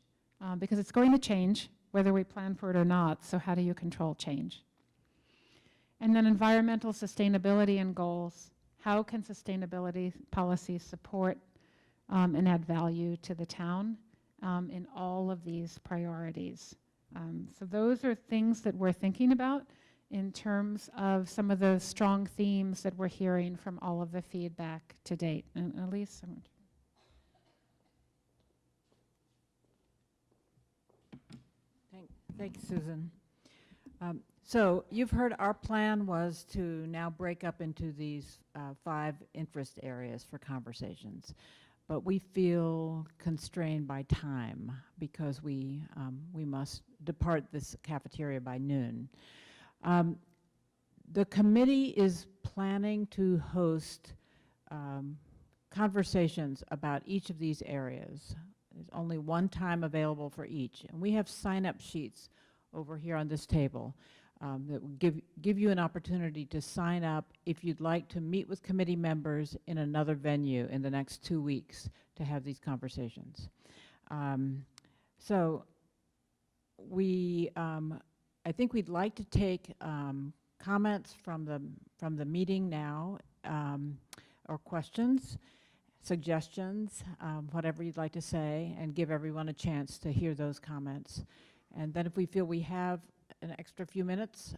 Because it's going to change whether we plan for it or not, so how do you control change? And then environmental sustainability and goals. How can sustainability policies support and add value to the town in all of these priorities? So those are things that we're thinking about in terms of some of the strong themes that we're hearing from all of the feedback to date. And Elise? Thanks, Susan. So you've heard our plan was to now break up into these 5 interest areas for conversations. But we feel constrained by time because we must depart this cafeteria by noon. The committee is planning to host conversations about each of these areas. There's only one time available for each. And we have sign-up sheets over here on this table that will give you an opportunity to sign up if you'd like to meet with committee members in another venue in the next 2 weeks to have these conversations. So I think we'd like to take comments from the meeting now, or questions, suggestions, whatever you'd like to say, and give everyone a chance to hear those comments. And then if we feel we have an extra few minutes,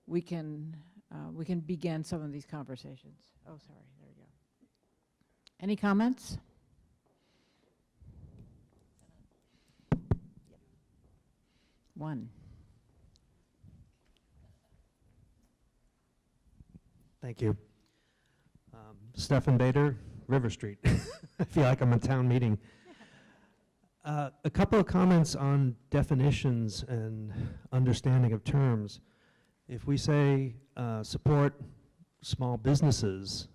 we can begin some of these conversations. Oh, sorry, there we go. Any comments? One. Thank you. Stefan Bader, River Street. I feel like I'm in town meeting. A couple of comments on definitions and understanding of terms. If we say support small businesses,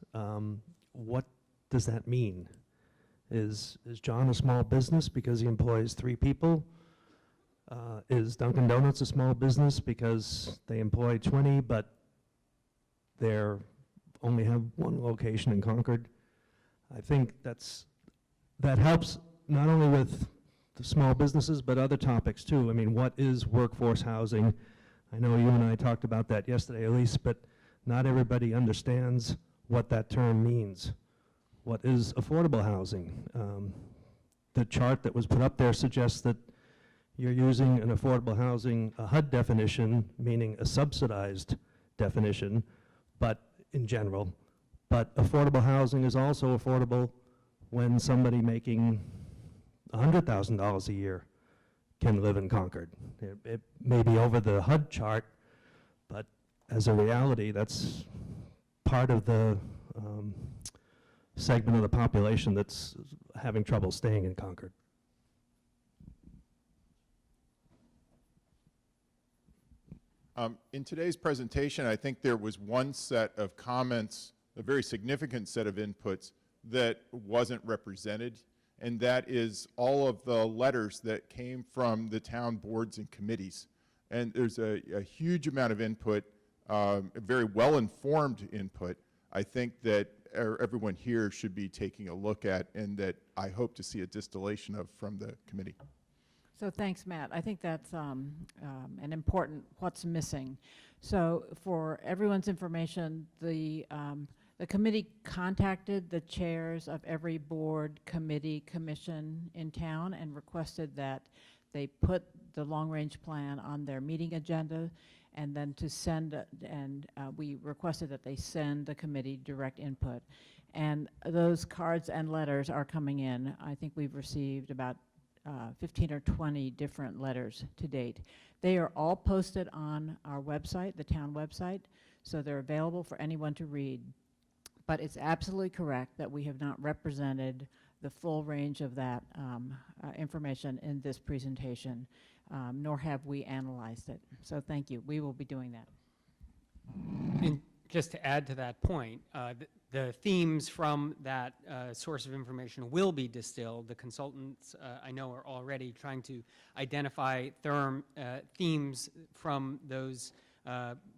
what does that mean? Is John a small business because he employs 3 people? Is Dunkin' Donuts a small business because they employ 20, but they're only have 1 location in Concord? I think that helps not only with the small businesses, but other topics too. I mean, what is workforce housing? I know you and I talked about that yesterday, Elise, but not everybody understands what that term means. What is affordable housing? The chart that was put up there suggests that you're using an affordable housing, a HUD definition, meaning a subsidized definition, but in general. But affordable housing is also affordable when somebody making $100,000 a year can live in Concord. It may be over the HUD chart, but as a reality, that's part of the segment of the population that's having trouble staying in Concord. In today's presentation, I think there was one set of comments, a very significant set of inputs that wasn't represented, and that is all of the letters that came from the town boards and committees. And there's a huge amount of input, a very well-informed input, I think that everyone here should be taking a look at, and that I hope to see a distillation of from the committee. So thanks, Matt. I think that's an important what's missing. So for everyone's information, the committee contacted the chairs of every board, committee, commission in town and requested that they put the long-range plan on their meeting agenda, and then to send, we requested that they send the committee direct input. And those cards and letters are coming in. I think we've received about 15 or 20 different letters to date. They are all posted on our website, the town website, so they're available for anyone to read. But it's absolutely correct that we have not represented the full range of that information in this presentation, nor have we analyzed it. So thank you. We will be doing that. And just to add to that point, the themes from that source of information will be distilled. The consultants, I know, are already trying to identify themes from those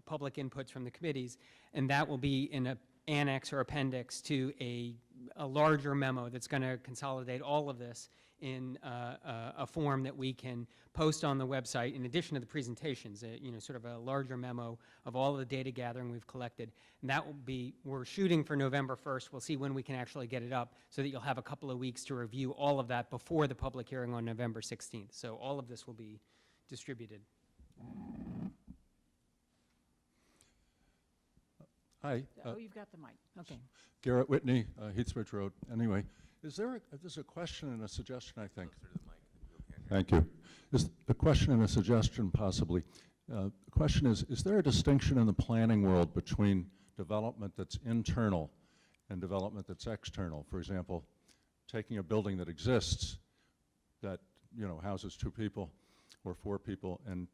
public inputs from the committees, and that will be in an annex or appendix to a larger memo that's going to consolidate all of this in a form that we can post on the website in addition to the presentations, sort of a larger memo of all of the data gathering we've collected. And that will be, we're shooting for November 1st. We'll see when we can actually get it up so that you'll have a couple of weeks to review all of that before the public hearing on November 16th. So all of this will be distributed. Hi. Oh, you've got the mic. Okay. Garrett Whitney, Heathbridge Road. Anyway, there's a question and a suggestion, I think. Thank you. Is a question and a suggestion, possibly. The question is there a distinction in the planning world between development that's internal and development that's external? For example, taking a building that exists that, houses 2 people or 4 people and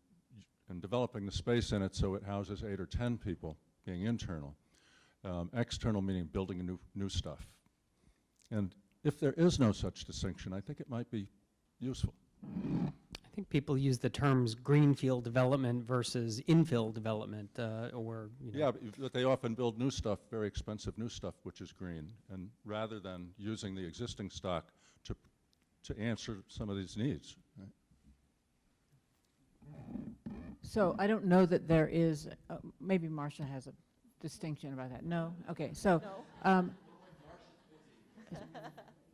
developing the space in it so it houses 8 or 10 people, being internal. External meaning building new stuff. And if there is no such distinction, I think it might be useful. I think people use the terms greenfield development versus infill development, Yeah, but they often build new stuff, very expensive new stuff, which is green, and rather than using the existing stock to answer some of these needs. Right? So I don't know that there is, maybe Marcia has a distinction about that. No? Okay, so. No.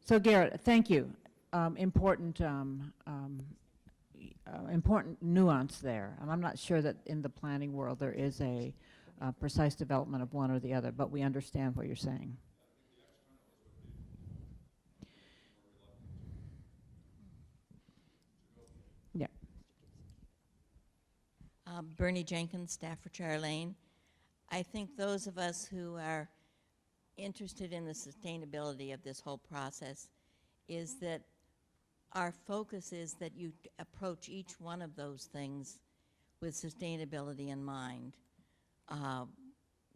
So Garrett, thank you. Important nuance there. And I'm not sure that in the planning world there is a precise development of one or the other, but we understand what you're saying. Yeah. Bernie Jenkins, Staffordshire Lane. I think those of us who are interested in the sustainability of this whole process is that our focus is that you approach each one of those things with sustainability in mind.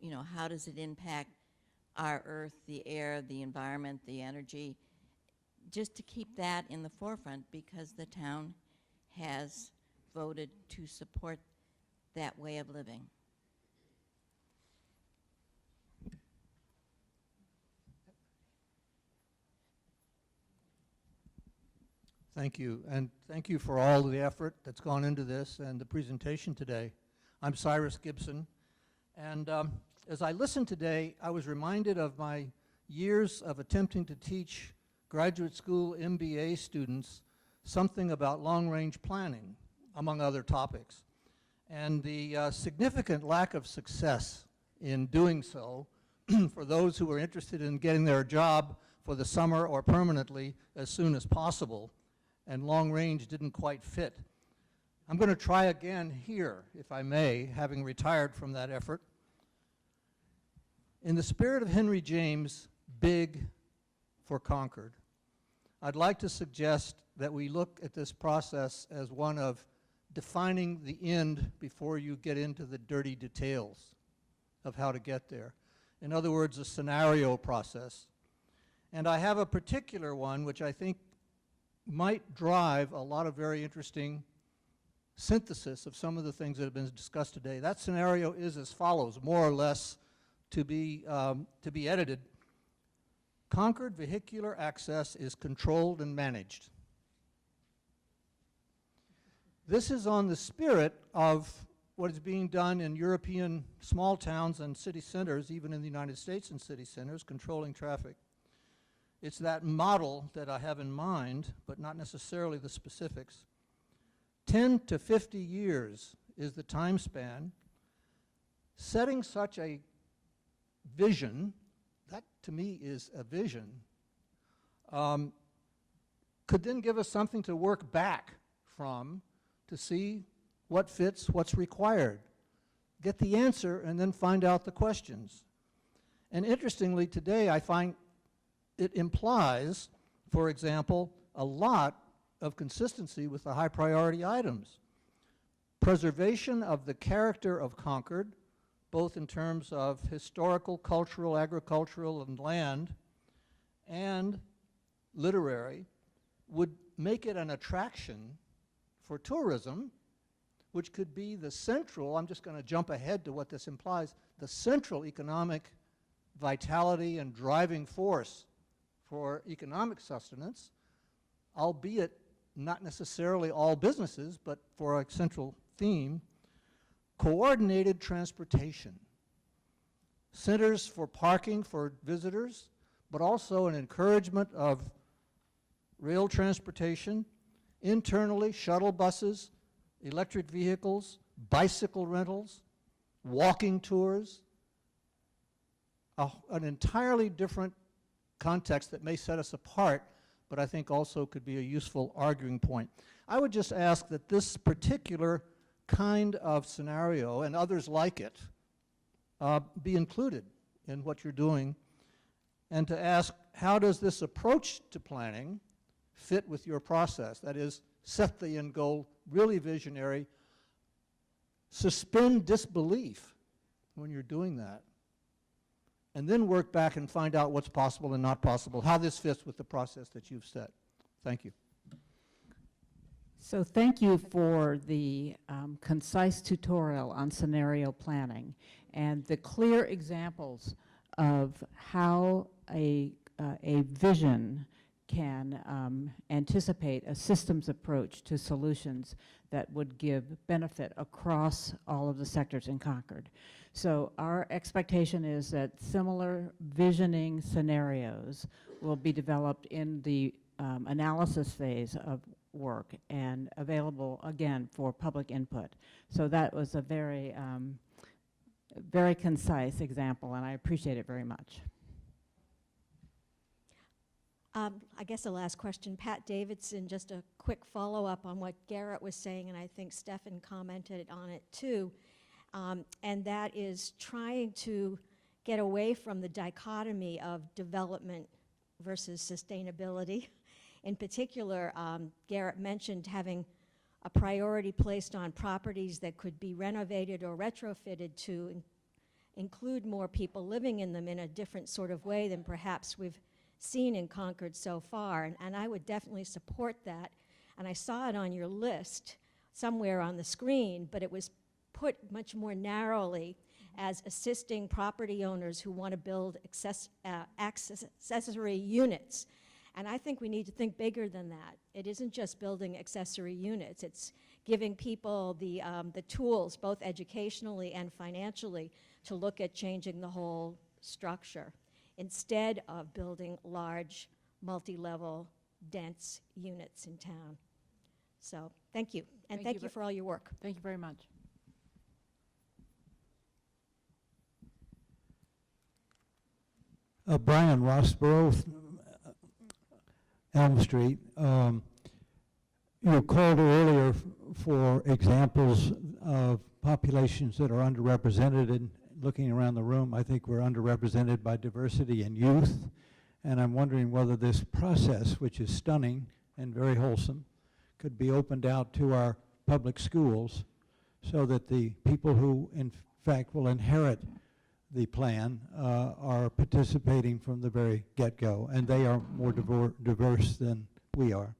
you know, how does it impact our earth, the air, the environment, the energy, just to keep that in the forefront, because the town has voted to support that way of living. Thank you, and thank you for all the effort that's gone into this and the presentation today. I'm Cyrus Gibson, and as I listened today, I was reminded of my years of attempting to teach graduate school MBA students something about long-range planning, among other topics, and the significant lack of success in doing so for those who were interested in getting their job for the summer or permanently as soon as possible, and long range didn't quite fit. I'm going to try again here, if I may, having retired from that effort. In the spirit of Henry James' big for Concord, I'd like to suggest that we look at this process as one of defining the end before you get into the dirty details of how to get there. In other words, a scenario process. And I have a particular one which I think might drive a lot of very interesting synthesis of some of the things that have been discussed today. That scenario is as follows, more or less to be edited. Concord vehicular access is controlled and managed. This is on the spirit of what is being done in European small towns and city centers, even in the United States in city centers, controlling traffic. It's that model that I have in mind, but not necessarily the specifics. 10 to 50 years is the time span. Setting such a vision, that to me is a vision, could then give us something to work back from to see what fits, what's required. Get the answer and then find out the questions. And interestingly, today I find it implies, for example, a lot of consistency with the high priority items. Preservation of the character of Concord, both in terms of historical, cultural, agricultural, and land, and literary, would make it an attraction for tourism, which could be the central, I'm just going to jump ahead to what this implies, the central economic vitality and driving force for economic sustenance, albeit not necessarily all businesses, but for a central theme. Coordinated transportation. Centers for parking for visitors, but also an encouragement of rail transportation, internally shuttle buses, electric vehicles, bicycle rentals, walking tours, an entirely different context that may set us apart, but I think also could be a useful arguing point. I would just ask that this particular kind of scenario, and others like it, be included in what you're doing, and to ask, how does this approach to planning fit with your process? That is, set the end goal, really visionary, suspend disbelief when you're doing that, and then work back and find out what's possible and not possible, how this fits with the process that you've set. Thank you. So thank you for the concise tutorial on scenario planning and the clear examples of how a vision can anticipate a systems approach to solutions that would give benefit across all of the sectors in Concord. So our expectation is that similar visioning scenarios will be developed in the analysis phase of work and available again for public input. So that was a very, very concise example, and I appreciate it very much. I guess the last question, Pat Davidson, just a quick follow-up on what Garrett was saying, and I think Stefan commented on it too, and that is trying to get away from the dichotomy of development versus sustainability. In particular, Garrett mentioned having a priority placed on properties that could be renovated or retrofitted to include more people living in them in a different sort of way than perhaps we've seen in Concord so far. And I would definitely support that. And I saw it on your list somewhere on the screen, but it was put much more narrowly as assisting property owners who want to build accessory units. And I think we need to think bigger than that. It isn't just building accessory units. It's giving people the tools, both educationally and financially, to look at changing the whole structure instead of building large, multi-level, dense units in town. So thank you. And thank you for all your work. Thank you very much. Brian Rossborough, Elm Street. You called earlier for examples of populations that are underrepresented, and looking around the room, I think we're underrepresented by diversity and youth. And I'm wondering whether this process, which is stunning and very wholesome, could be opened out to our public schools so that the people who, in fact, will inherit the plan are participating from the very get-go, and they are more diverse than we are.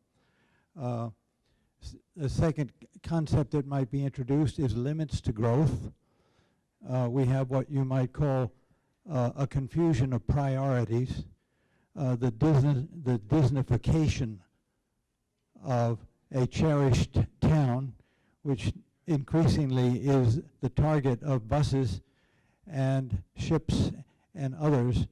The second concept that might be introduced is limits to growth. We have what you might call a confusion of priorities, the Disneyfication of a cherished town, which increasingly is the target of buses and ships and others,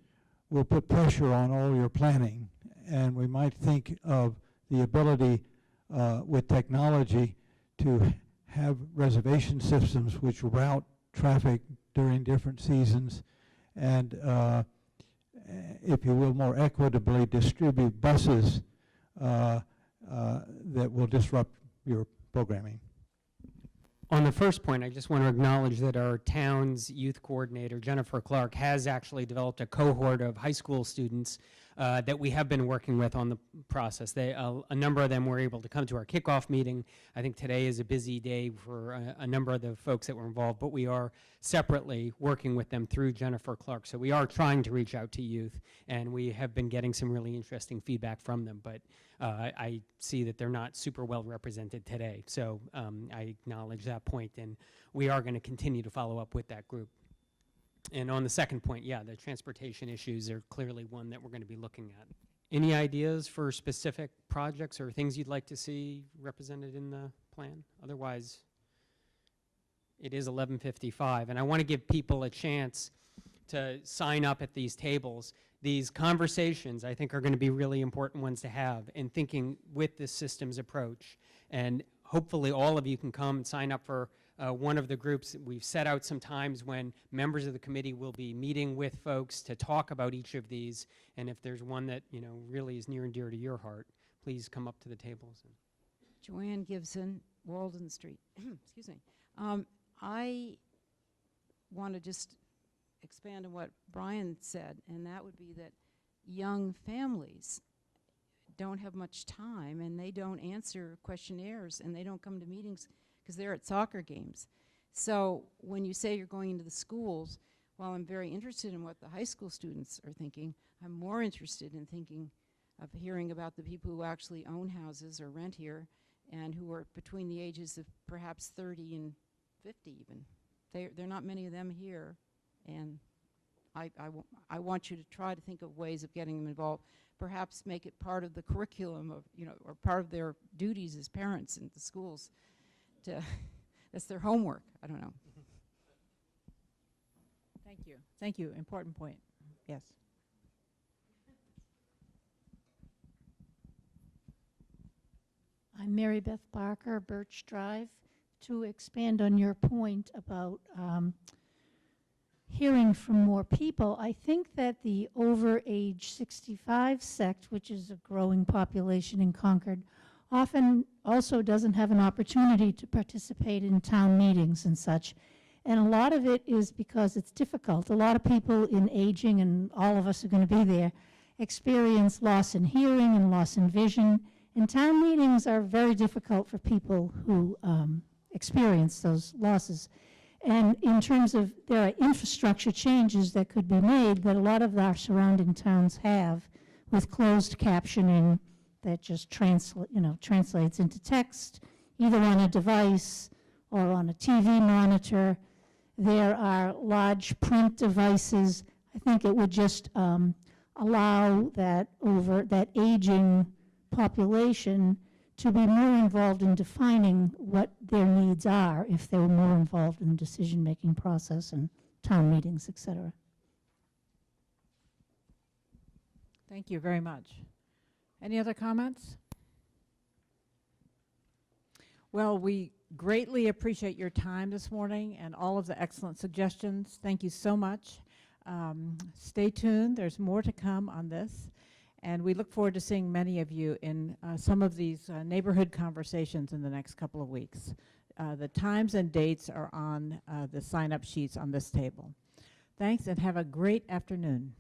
will put pressure on all your planning. And we might think of the ability with technology to have reservation systems which route traffic during different seasons and, if you will, more equitably distribute buses that will disrupt your programming. On the first point, I just want to acknowledge that our town's youth coordinator, Jennifer Clark, has actually developed a cohort of high school students that we have been working with on the process. A number of them were able to come to our kickoff meeting. I think today is a busy day for a number of the folks that were involved, but we are separately working with them through Jennifer Clark. So we are trying to reach out to youth, and we have been getting some really interesting feedback from them, but I see that they're not super well represented today. So I acknowledge that point, and we are going to continue to follow up with that group. And on the second point, yeah, the transportation issues are clearly one that we're going to be looking at. Any ideas for specific projects or things you'd like to see represented in the plan? Otherwise, it is 11:55, and I want to give people a chance to sign up at these tables. These conversations, I think, are going to be really important ones to have in thinking with this systems approach. And hopefully all of you can come and sign up for one of the groups. We've set out some times when members of the committee will be meeting with folks to talk about each of these. And if there's one that, you know, really is near and dear to your heart, please come up to the tables. Joanne Gibson, Walden Street. Excuse me. I want to just expand on what Brian said, and that would be that young families don't have much time, and they don't answer questionnaires, and they don't come to meetings because they're at soccer games. So when you say you're going into the schools, while I'm very interested in what the high school students are thinking, I'm more interested in thinking of hearing about the people who actually own houses or rent here and who are between the ages of perhaps 30 and 50 even. There are not many of them here, and I want you to try to think of ways of getting them involved. Perhaps make it part of the curriculum of, you know, or part of their duties as parents in the schools. That's their homework. I don't know. Thank you. Thank you. Important point. Yes. I'm Mary Beth Barker, Birch Drive. To expand on your point about hearing from more people, I think that the over age 65 sect, which is a growing population in Concord, often also doesn't have an opportunity to participate in town meetings and such. And a lot of it is because it's difficult. A lot of people in aging, and all of us are going to be there, experience loss in hearing and loss in vision. And town meetings are very difficult for people who experience those losses. And in terms of, there are infrastructure changes that could be made that a lot of our surrounding towns have with closed captioning that just translates into text, either on a device or on a TV monitor. There are large print devices. I think it would just allow that aging population to be more involved in defining what their needs are if they were more involved in the decision-making process and town meetings, et cetera. Thank you very much. Any other comments? Well, we greatly appreciate your time this morning and all of the excellent suggestions. Thank you so much. Stay tuned. There's more to come on this. And we look forward to seeing many of you in some of these neighborhood conversations in the next couple of weeks. The times and dates are on the sign-up sheets on this table. Thanks, and have a great afternoon.